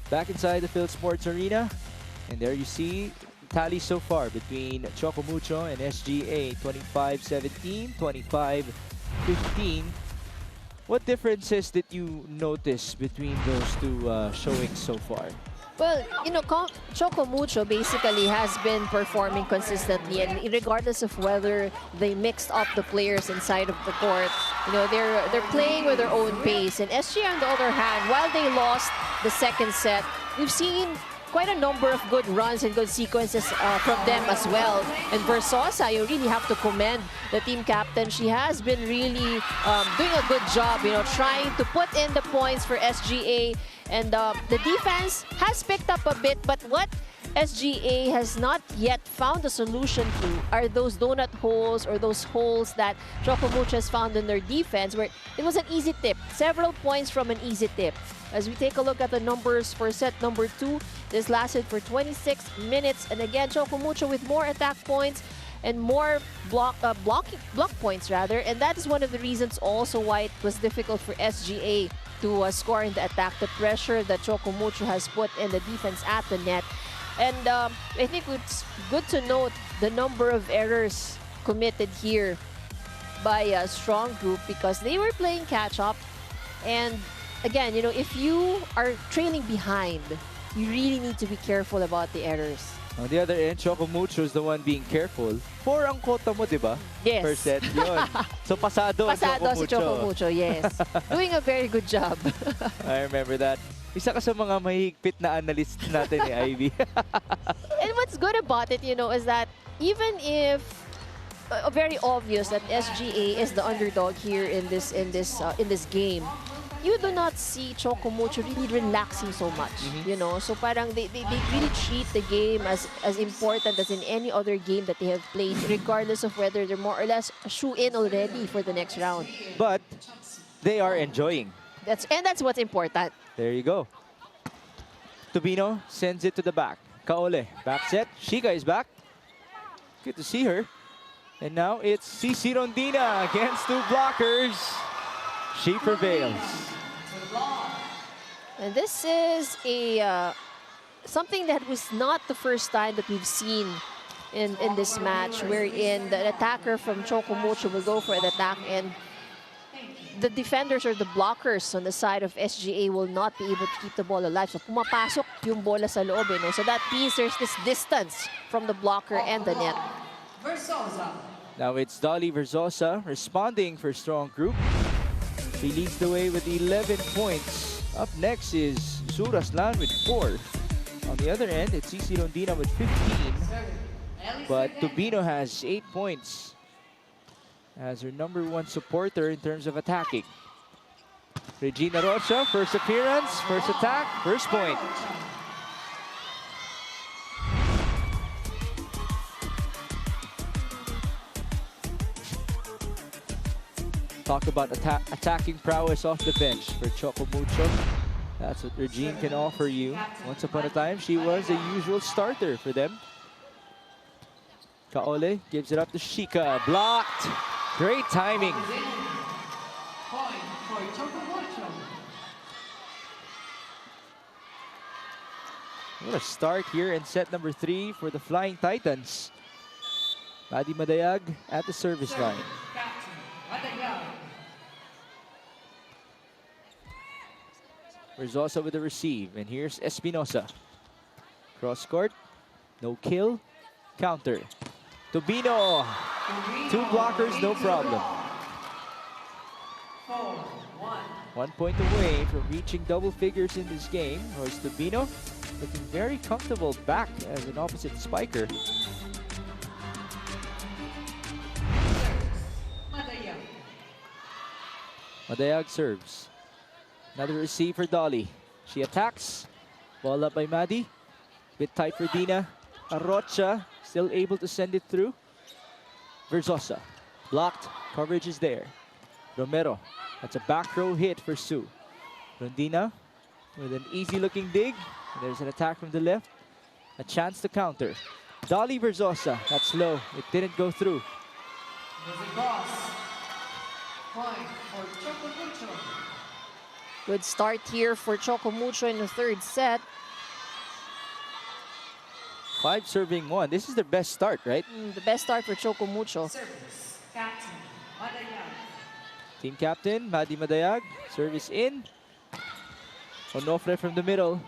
Back inside the Phil Sports Arena, and there you see tally so far between Choco Mucho and SGA, 25-17, 25-15. What differences did you notice between those two showings so far? Well, you know, Choco Mucho basically has been performing consistently, and regardless of whether they mixed up the players inside of the court, you know, they're playing with their own pace. And SGA, on the other hand, while they lost the second set, we've seen quite a number of good runs and good sequences from them as well. And Versosa, you really have to commend the team captain. She has been really doing a good job, you know, trying to put in the points for SGA. And the defense has picked up a bit, but what SGA has not yet found a solution to are those donut holes or those holes that Choco Mucho has found in their defense, where it was an easy tip. Several points from an easy tip. As we take a look at the numbers for set number 2, this lasted for 26 minutes. And again, Choco Mucho with more attack points and more block points rather. And that is one of the reasons also why it was difficult for SGA to score in the attack. The pressure that Choco Mucho has put in the defense at the net. And I think it's good to note the number of errors committed here by a strong group, because they were playing catch-up. And again, you know, if you are trailing behind, you really need to be careful about the errors. On the other end, Choco Mucho is the one being careful. 4 ang quota mo, di ba? Yes. Per set, yun. So pasado, Pasado Choco si Choco Mucho, yes. Doing a very good job. I remember that. Isa ka sa mga mahigpit na analyst natin ni Ivy. And what's good about it, you know, is that even if very obvious that SGA is the underdog here in this game. You do not see Choco Mucho really relaxing so much, you know. So parang they really treat the game as important as in any other game that they have played, regardless of whether they're more or less shoe-in already for the next round. But they are enjoying. That's what's important. There you go. Tubino sends it to the back. Kaole, back set. Shika is back. Good to see her. And now it's CC Rondina against 2 blockers. She prevails. And this is a something that was not the first time that we've seen in this match, wherein the attacker from Choco Mucho will go for an attack and the defenders or the blockers on the side of SGA will not be able to keep the ball alive. So pumapasok yung bola sa loob, no? So that means there's this distance from the blocker and the net. Now it's Dolly Verzosa responding for strong group. She leads the way with 11 points. Up next is Suraslan with 4. On the other end, it's CC Rondina with 15. But Tubino has 8 points as her #1 supporter in terms of attacking. Regina Rocha, first appearance, first attack, first point. Talk about attacking prowess off the bench for Choco Mucho. That's what Regine can offer you. Once upon a time, she was a usual starter for them. Kaole gives it up to Shika. Blocked. Great timing. What a start here in set #3 for the Flying Titans. Madi Madayag at the service line. Verzosa with the receive, and here's Espinosa. Cross court, no kill, counter. Tubino, 2 blockers, no problem. 1 point away from reaching double figures in this game. Royce Tubino looking very comfortable back as an opposite spiker. Madayag serves. Another receive for Dolly. She attacks. Ball up by Madi. Bit tight for Dina. Arrocha still able to send it through. Verzosa. Blocked. Coverage is there. Romero. That's a back row hit for Sue. Rondina with an easy looking dig. There's an attack from the left. A chance to counter. Dolly Verzosa. That's low. It didn't go through. Good start here for Choco Mucho in the 3rd set. 5 serving 1. This is their best start, right? The best start for Choco Mucho. Team captain, Madi Madayag. Service in. Onofre from the middle.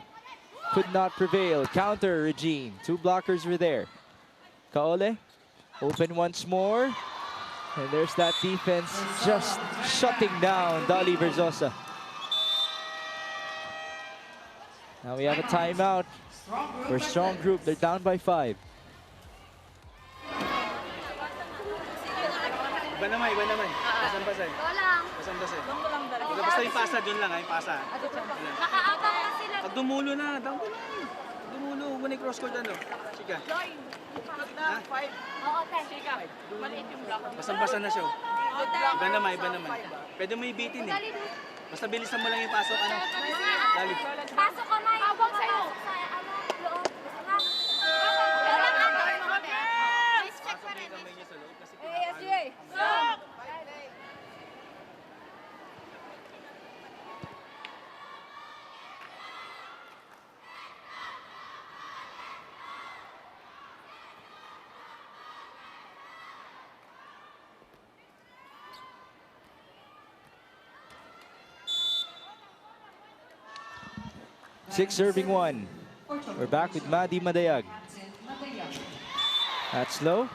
Could not prevail. Counter, Regine. 2 blockers were there. Kaole. Open once more. And there's that defense just shutting down Dolly Verzosa. Now we have a timeout for strong group. They're down by 5. Iba naman. Basan-basan. Basan-basan. Basta yung pasa, dun lang, yung pasa. Nakaabang na sila. Pag dumulo na, down ko lang. Dumulo, muna yung cross court ano. Sige. Oo, 10. Chika. Maliit yung block. Basan-basan na siya. Iba naman. Pwede mo ibitin eh. Basta bilisan mo lang yung pasok, ano. Dali. Pasok ka na. Awag sa'yo. Loob. Nice check pa rin. Hey, SGA. Stop! 6 serving 1. We're back with Madi Madayag. That's low.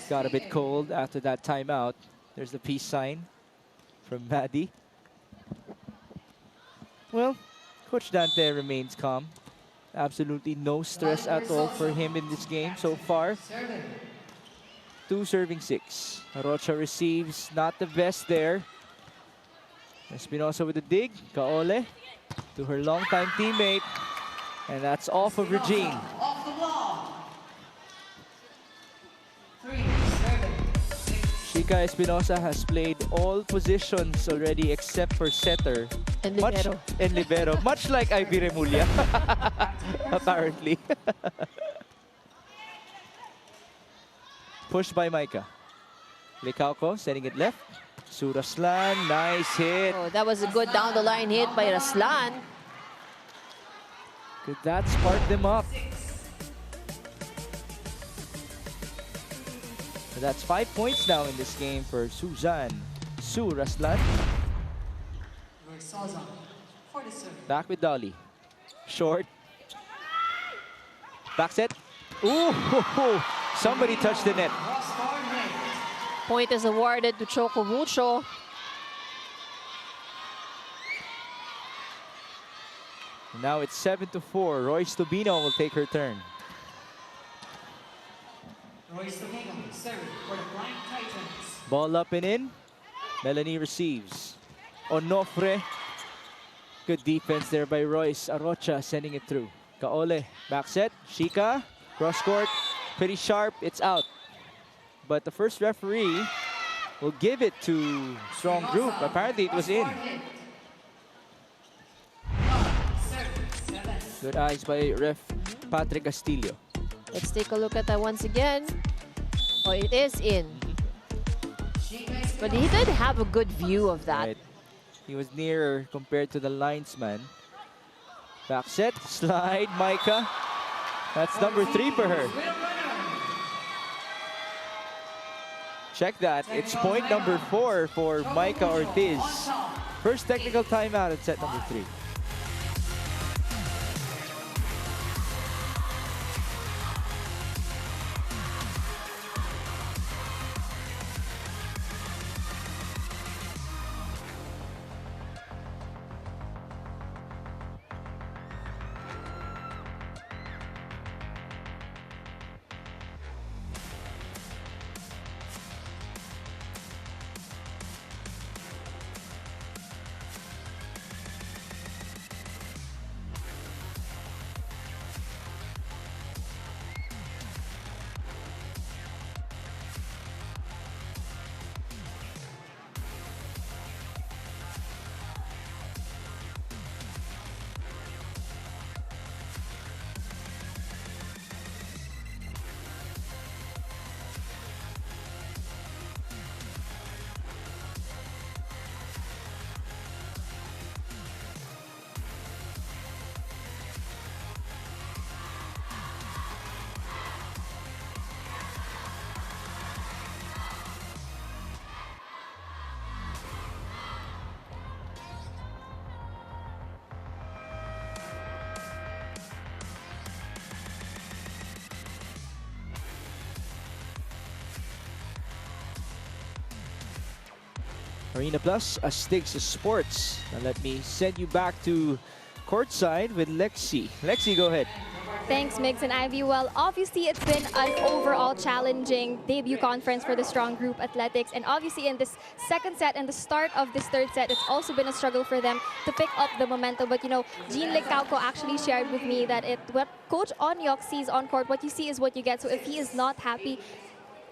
Got a bit cold after that timeout. There's the peace sign from Madi. Well, Coach Dante remains calm. Absolutely no stress at all for him in this game so far. 2 serving 6. Rocha receives, not the best there. Espinosa with the dig. Kaole to her longtime teammate. And that's off of Regine. Off the wall. 3-7. Shika Espinosa has played all positions already except for setter. And libero. And libero. Much like Ivy Remulla. Apparently. Pushed by Micah. Licauco sending it left. Suraslan, nice hit. Oh, that was a good down the line hit by Raslan. Could that spark them up? So that's 5 points now in this game for Suzanne Suraslan. Versosa for the serve. Back with Dolly. Short. Back set. Ooh, somebody touched the net. Crossbar net. Point is awarded to Choco Mucho. Now it's 7-4. Royce Tubino will take her turn. Royce Tubino serve for the Flying Titans. Ball up and in. Melanie receives. Onofre. Good defense there by Royce. Arocha sending it through. Kaole. Back set. Shika. Cross court. Pretty sharp. It's out. But the first referee will give it to Strong Group. Apparently it was in. Good eyes by ref Patrick Castillo. Let's take a look at that once again. Oh, it is in. But he did have a good view of that. Right. He was nearer compared to the linesman. Back set, slide, Micah. That's number 3 for her. Check that. It's point number 4 for Micah Ortiz. First technical timeout at set number 3. Arena Plus, Astigs Sports. Now let me send you back to courtside with Lexi. Lexi, go ahead. Thanks, Migs and Ivy. Well, obviously, it's been an overall challenging debut conference for the Strong Group Athletics. And obviously, in this second set and the start of this third set, it's also been a struggle for them to pick up the momentum. But, you know, Jean Licauco actually shared with me that what Coach Onyok sees on court, what you see is what you get. So if he is not happy,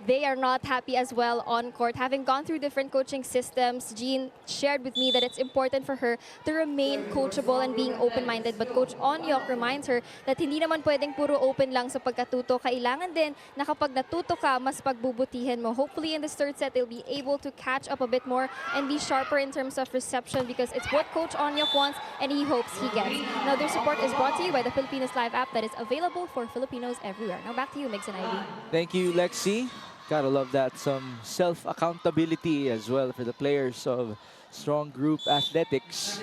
they are not happy as well on court. Having gone through different coaching systems, Jean shared with me that it's important for her to remain coachable and being open-minded. But Coach Onyok reminds her that hindi naman pwedeng puro open lang sa pagkatuto. Kailangan din na kapag natuto ka, mas pagbubutihin mo. Hopefully in this third set, they'll be able to catch up a bit more and be sharper in terms of reception because it's what Coach Onyok wants and he hopes he gets. Now, their support is brought to you by the Filipinos Live app that is available for Filipinos everywhere. Now, back to you, Migs and Ivy. Thank you, Lexi. Gotta love that. Some self-accountability as well for the players of Strong Group Athletics.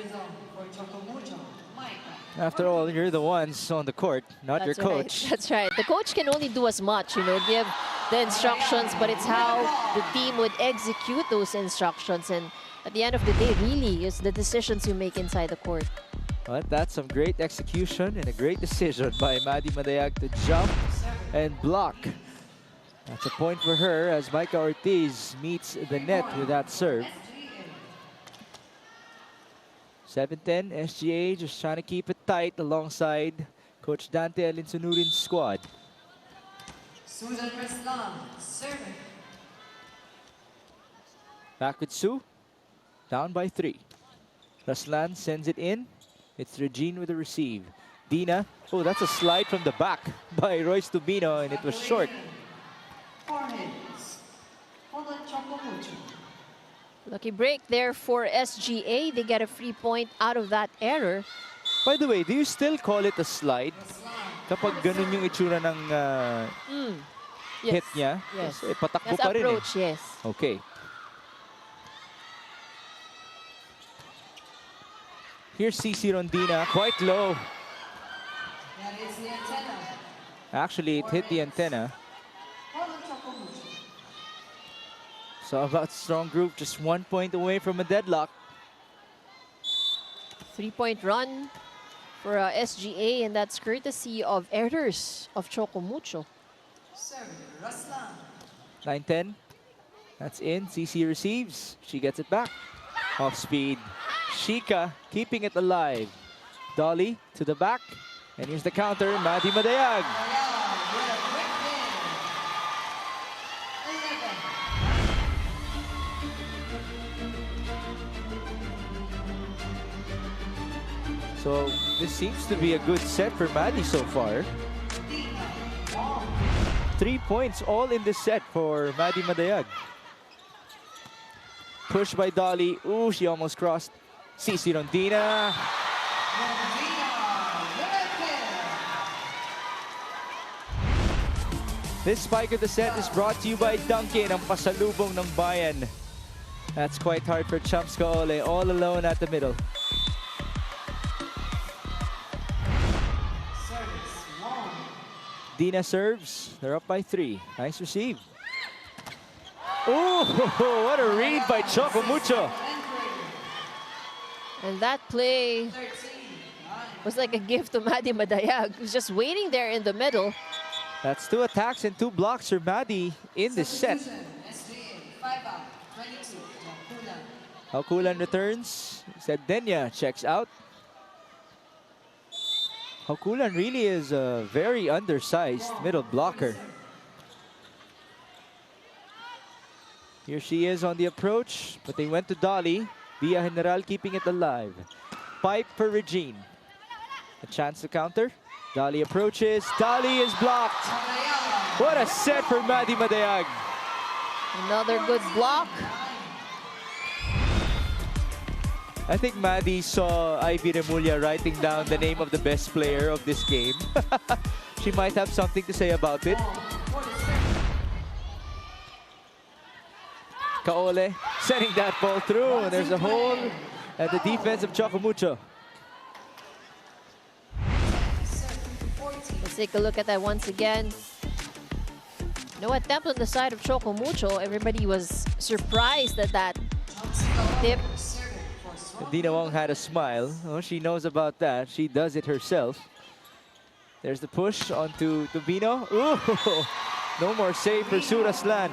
After all, you're the ones on the court, not your coach. That's right. The coach can only do as much, you know, give the instructions, but it's how the team would execute those instructions. And at the end of the day, really, it's the decisions you make inside the court. But that's some great execution and a great decision by Maddie Madayag to jump and block. That's a point for her as Micah Ortiz meets the net with that serve. 7-10, SGA just trying to keep it tight alongside Coach Dante Alinsunurin's squad. Susan Reslan, serving. Back with Sue, down by 3. Raslan sends it in. It's Regine with the receive. Dina, oh, that's a slide from the back by Royce Tubino, and it was short. Lucky break there for SGA. They get a free point out of that error. By the way, do you still call it a slide? Kapag ganun yung itsura ng Yes. hit niya? Yes. Kasi patakbo That's pa rin approach, yes. Okay. Here's CC Rondina, quite low. That is the antenna. Actually, it hit the antenna. So about strong group, just 1 point away from a deadlock. 3-point run for SGA, and that's courtesy of errors of Choco Mucho. Serving, Raslan. 9-10. That's in. CC receives. She gets it back. Off speed. Shika keeping it alive. Dolly to the back. And here's the counter. Maddie Madayag. So this seems to be a good set for Maddie so far. 3 points all in this set for Maddie Madayag. Push by Dolly. Ooh, she almost crossed. CC Rondina. This spike of the set is brought to you by Dunkin', ang pasalubong ng bayan. That's quite hard for Chumps Kaole, all alone at the middle. Dina serves. They're up by 3. Nice receive. Oh, what a read by Choco Mucho. And that play was like a gift to Maddie Madayag, who's just waiting there in the middle. That's 2 attacks and 2 blocks for Maddie in this set. Haukulan returns. Denya checks out. Haukulan really is a very undersized middle blocker. Here she is on the approach, but they went to Dolly. Via General keeping it alive. Pipe for Regine. A chance to counter. Dolly approaches. Dolly is blocked. What a set for Maddie Madayag. Another good block. I think Maddie saw Ivy Remulla writing down the name of the best player of this game. She might have something to say about it. Kaole sending that ball through, and there's a hole at the defense of Choco Mucho. Let's take a look at that once again. No attempt on the side of Choco Mucho. Everybody was surprised at that tip. Dina Wong had a smile. Oh, she knows about that. She does it herself. There's the push onto Tubino. Ooh, no more save for Suraslan.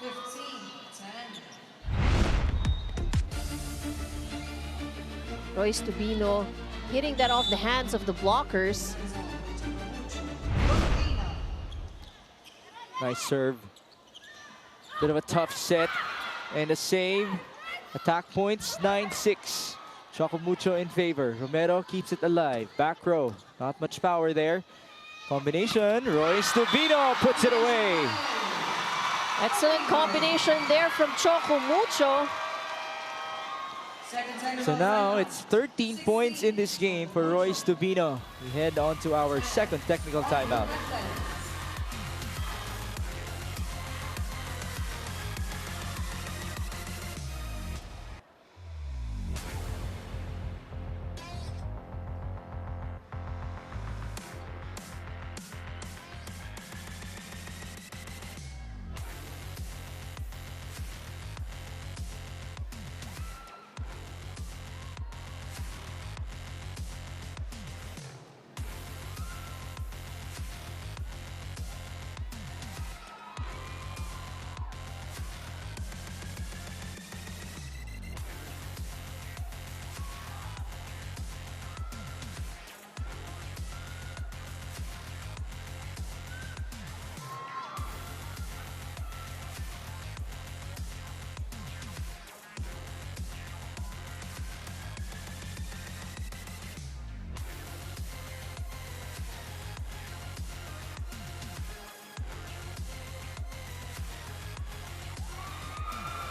15-10. Royce Tubino hitting that off the hands of the blockers. Nice serve. Bit of a tough set. And a save. Attack points, 9-6. Choco Mucho in favor. Romero keeps it alive. Back row. Not much power there. Combination. Royce Tubino puts it away. Excellent combination there from Choco Mucho. So now it's 13 points in this game for Royce Tubino. We head on to our second technical timeout.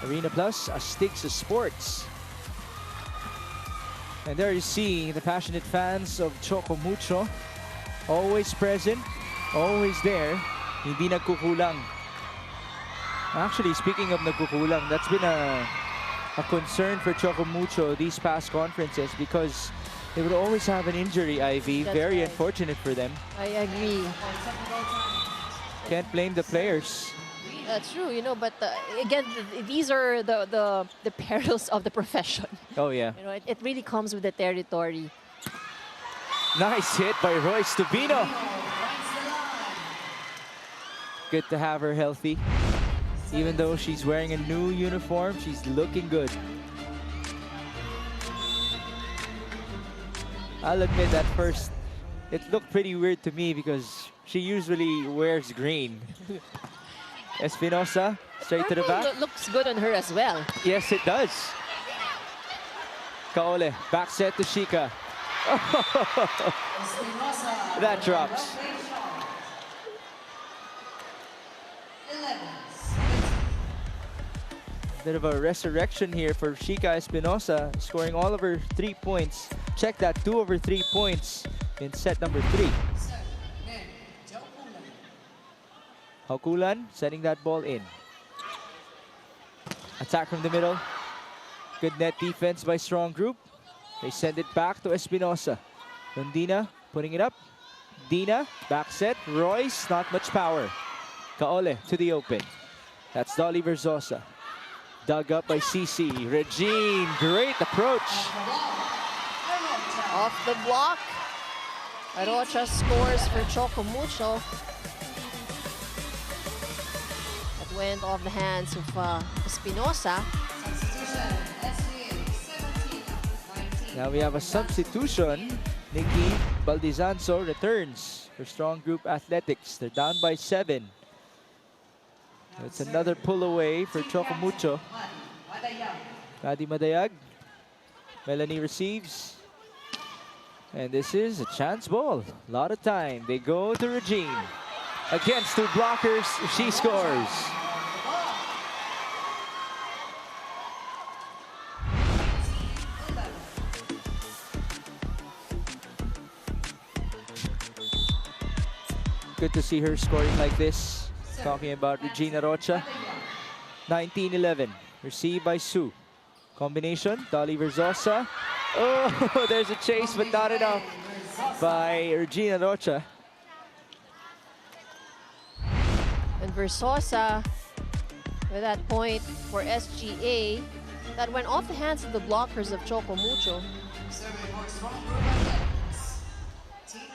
Arena Plus, Astigs Sports. And there you see the passionate fans of Choco Mucho. Always present, always there. Hindi nagkukulang. Actually, speaking of nagkukulang, that's been a concern for Choco Mucho these past conferences because they would always have an injury, Ivy. That's Very right. unfortunate for them. I agree. Can't blame the players. That's true, you know, but again, these are the perils of the profession. Oh, yeah. You know, it really comes with the territory. Nice hit by Royce Tubino. Good to have her healthy. Even though she's wearing a new uniform, she's looking good. I'll admit at first, it looked pretty weird to me because she usually wears green. Espinosa, straight to the back. Looks good on her as well. Yes, it does. Kaole, back set to Shika. That drops. Bit of a resurrection here for Shika Espinosa, scoring all of her 3 points. Check that, 2 over 3 points in set number 3. Hakulan setting that ball in. Attack from the middle. Good net defense by Strong Group. They send it back to Espinosa. Londina putting it up. Dina, back set. Royce, not much power. Kaole to the open. That's Dolly Verzosa. Dug up by CC. Regine, great approach. Off the block. Arocha scores for Choco Mucho. That went off the hands of Espinosa. Now we have a substitution. Nikki Baldizanzo returns for Strong Group Athletics. They're down by 7. It's another pull away for Choco Mucho. Kadi Madayag. Melanie receives. And this is a chance ball. A lot of time. They go to Regine. Against 2 blockers, she scores. Good to see her scoring like this. Talking about Regina Rocha. 19-11. Received by Sue. Combination. Dolly Verzosa. Oh, there's a chase, but not enough by Regina Rocha. And Verzosa, with that point for SGA, that went off the hands of the blockers of Choco Mucho.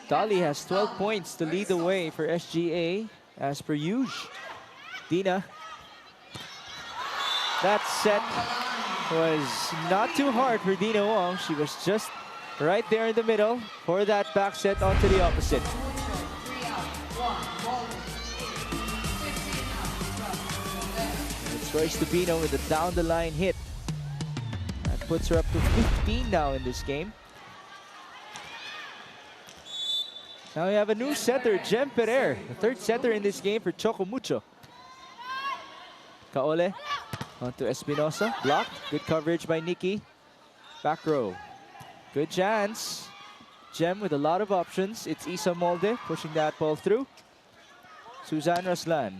Dolly has 12 points to lead the way for SGA, as per usual. Dina. That set was not too hard for Dina Wong. She was just right there in the middle for that back set onto the opposite. It's Royce Tubino with a down-the-line hit. That puts her up to 15 now in this game. Now we have a new setter, Jem Pereira, the 3rd setter in this game for Choco Mucho. Kaole onto Espinosa, blocked. Good coverage by Nikki. Back row. Good chance. Jem with a lot of options. It's Isa Molde pushing that ball through. Suzanne Raslan.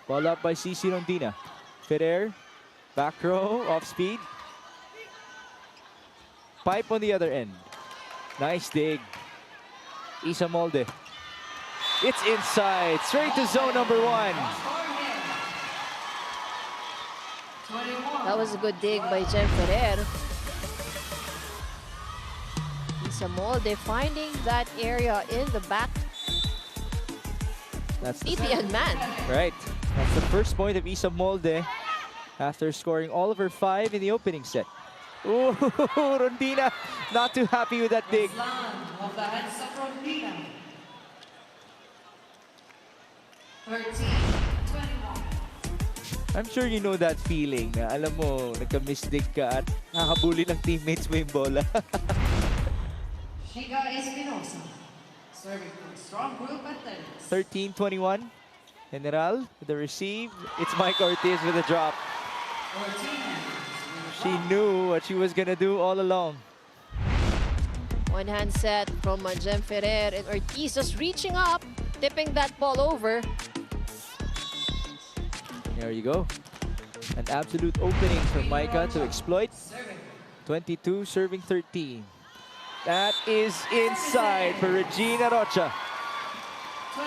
Ball up by CC Rondina. Ferrer, back row, off speed. Pipe on the other end. Nice dig. Isa Molde. It's inside, straight to zone number 1. That was a good dig by Jem Ferrer. Isa Molde finding that area in the back. That's the Titian man. right. That's the first point of Isa Molde after scoring all of her 5 in the opening set. Ooh, Rondina not too happy with that dig. I'm sure you know that feeling na alam mo, nagka-misdig ka at nakabuli ng teammates mo yung bola. Shika Espinosa, serving for Strong Group Athletics. 13-21. General with the receive. It's Mike Ortiz with a drop. She knew what she was gonna do all along. One hand set from Jem Ferrer, and Ortiz just reaching up, tipping that ball over. There you go. An absolute opening for Micah to exploit. 22 serving 13. That is inside for Regina Rocha. 23-13.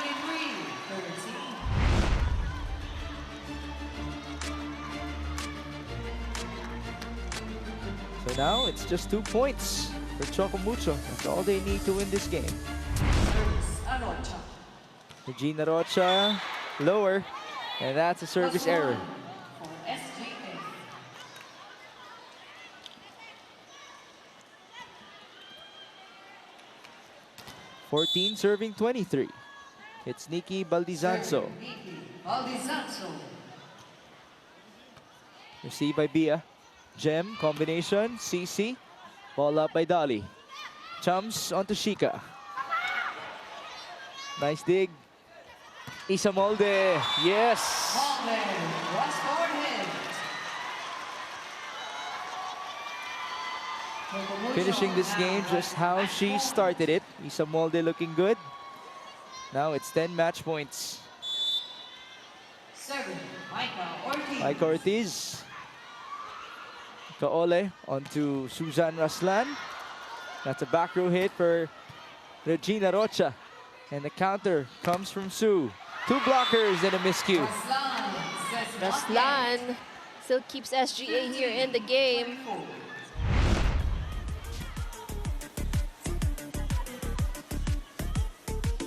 So now it's just 2 points for Choco Mucho. That's all they need to win this game. Regina Rocha lower, and that's a service error. 14 serving 23. It's Nikki Baldizanzo. Received by Bia. Gem, combination, CC. Ball up by Dolly. Chums onto Shika. Nice dig. Isa Molde, yes! Finishing this game just how she started it. Isa Molde looking good. Now it's 10 match points. Micah Ortiz. Kaole onto Suzanne Raslan. That's a back row hit for Regina Rocha. And the counter comes from Sue. 2 blockers and a miscue. Raslan still keeps SGA here in the game.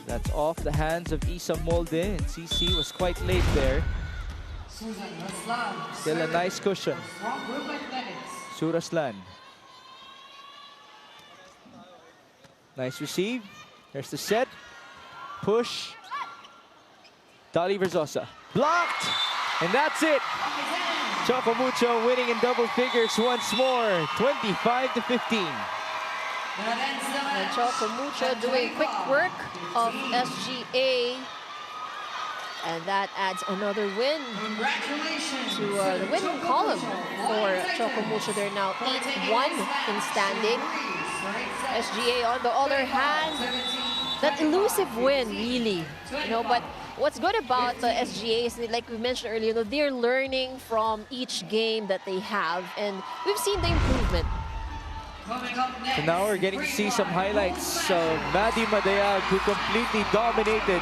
That's off the hands of Isa Molde, and CC was quite late there. Still a nice cushion. Sue Raslan. Nice receive. There's the set. Push. Dolly Verzosa. Blocked! And that's it. Choco Mucho winning in double figures once more. 25-15. And Choco Mucho doing quick work of SGA. And that adds another win to the win column for Choco Mucho. They're now 8-1 in standing. SGA on the other hand, that elusive win, really. You know, but what's good about the SGA is, like we mentioned earlier, that they're learning from each game that they have, and we've seen the improvement. So now we're getting to see some highlights of Maddie Madayag, who completely dominated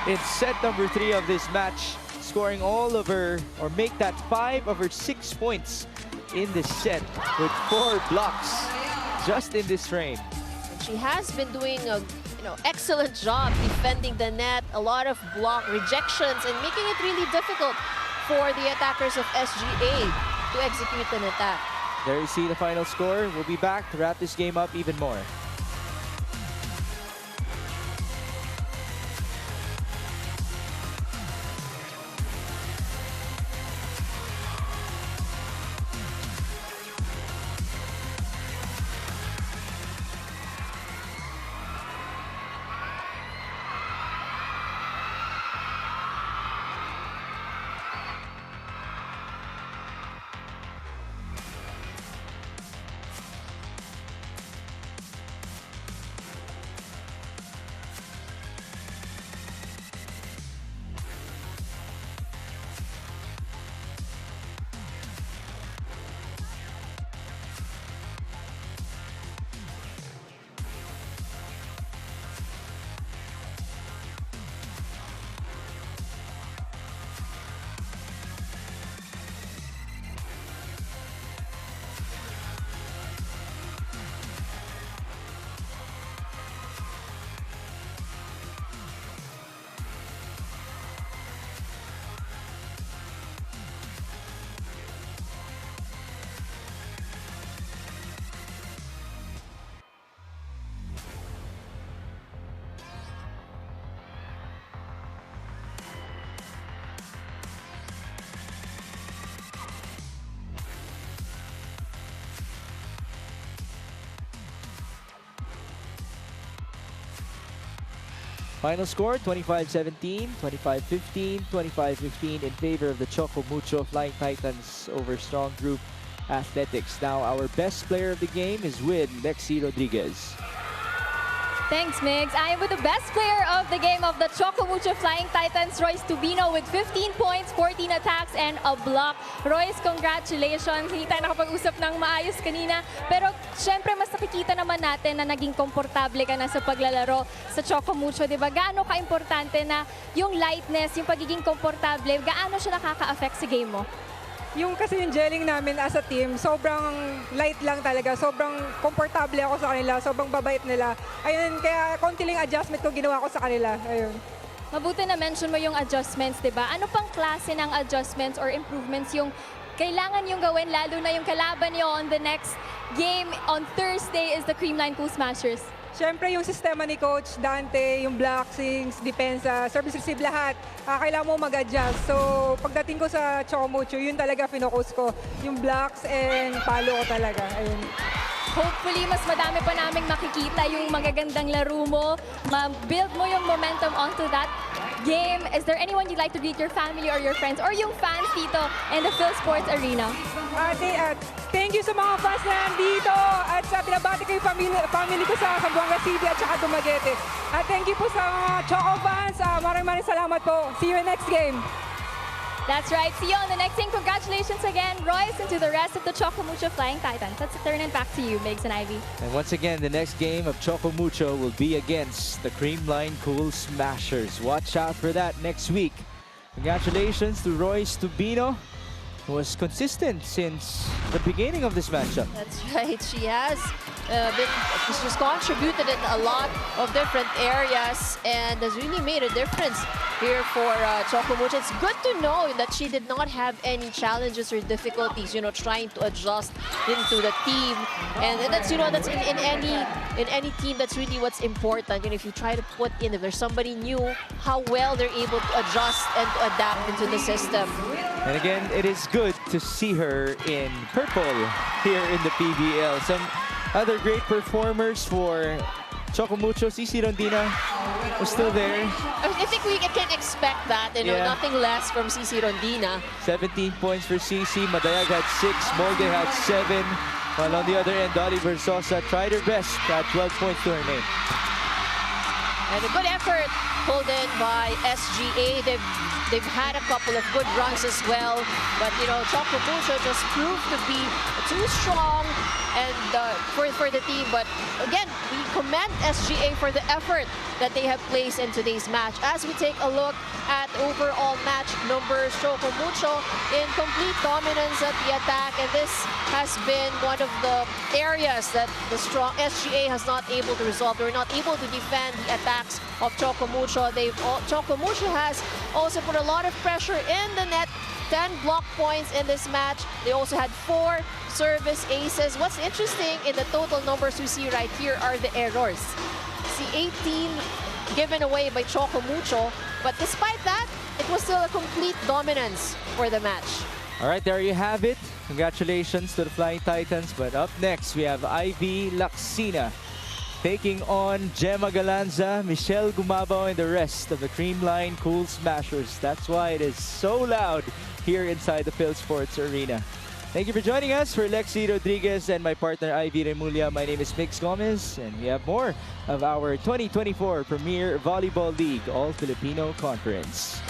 in set number 3 of this match, scoring all of her, or make that 5 of her 6 points in this set with 4 blocks just in this frame. And she has been doing a excellent job defending the net, a lot of block rejections, and making it really difficult for the attackers of SGA to execute an attack. There you see the final score. We'll be back to wrap this game up even more. Final score, 25-17, 25-15, 25-15 in favor of the Choco Mucho Flying Titans over Strong Group Athletics. Now, our best player of the game is with Lexi Rodriguez. Thanks, Migs. I am with the best player of the game of the Choco Mucho Flying Titans, Royce Tubino, with 15 points, 14 attacks, and a block. Royce, congratulations. Hindi tayo nakapag-usap ng maayos kanina. Pero, syempre, mas nakikita naman natin na naging komportable ka na sa paglalaro sa Choco Mucho. Diba? Gaano ka-importante na yung lightness, yung pagiging komportable, gaano siya nakaka-affect sa game mo? Kasi yung gelling namin as a team, sobrang light lang talaga. Sobrang komportable ako sa kanila. Sobrang babait nila. Ayun, kaya konti lang adjustment ko ginawa ko sa kanila. Ayun. Mabuti na mention mo yung adjustments, di ba? Ano pang klase ng adjustments or improvements yung kailangan yung gawin, lalo na yung kalaban nyo on the next game on Thursday is the Creamline Cool Smashers? Siyempre, yung sistema ni Coach Dante, yung blockings, depensa, service receive, lahat, kailangan mo mag-adjust. So, pagdating ko sa Choco Mucho, yun talaga finokus ko. Yung blocks and palo ko talaga. Ayun. Hopefully, mas madami pa naming makikita yung magagandang laro mo. Ma-build mo yung momentum onto that game. Is there anyone you'd like to greet your family or your friends or yung fans dito in the Phil Sports Arena? Thank you sa mga fans na nandito at sa pinabati ko yung family ko sa Zamboanga City at saka Dumaguete. At thank you po sa mga Choco fans. Maraming salamat po. See you in next game. That's right. See you on the next game. Congratulations again, Royce, and to the rest of the Choco Mucho Flying Titans. Let's turn it back to you, Migs and Ivy. And once again, the next game of Choco Mucho will be against the Creamline Cool Smashers. Watch out for that next week. Congratulations to Royce Tubino, who was consistent since the beginning of this matchup. That's right. She's contributed in a lot of different areas and has really made a difference here for Choco Mucho. It's good to know that she did not have any challenges or difficulties, trying to adjust into the team. And that's, that's in any team, that's really what's important. If you try to put in, if there's somebody new, how well they're able to adjust and to adapt into the system. And again, it is good to see her in purple here in the PVL. Some other great performers for Choco Mucho. Cici Rondina was still there. I think we can expect that, nothing less from Cici Rondina. 17 points for Cici. Madayag had 6, Molde had 7. While on the other end, Dolly Versosa tried her best at 12 points to her name. And a good effort pulled in by SGA. They've had a couple of good runs as well. But, Choco Mucho just proved to be too strong and for the team. But again, we commend SGA for the effort that they have placed in today's match. As we take a look at overall match numbers, Choco Mucho in complete dominance at the attack. And this has been one of the areas that the strong SGA has not able to resolve. They're not able to defend the attacks of Choco Mucho. Choco Mucho has also put a lot of pressure in the net. 10 block points in this match. They also had 4 service aces. What's interesting in the total numbers you see right here are the errors. See, 18 given away by Choco Mucho, but despite that, it was still a complete dominance for the match. All right, there you have it. Congratulations to the Flying Titans. But up next, we have Ivy Laxina taking on Gemma Galanza, Michelle Gumabao, and the rest of the Creamline Cool Smashers. That's why it is so loud here inside the Phil Sports Arena. Thank you for joining us. For Lexi Rodriguez and my partner Ivy Remulla, my name is Mix Gomez, and we have more of our 2024 Premier Volleyball League All-Filipino Conference.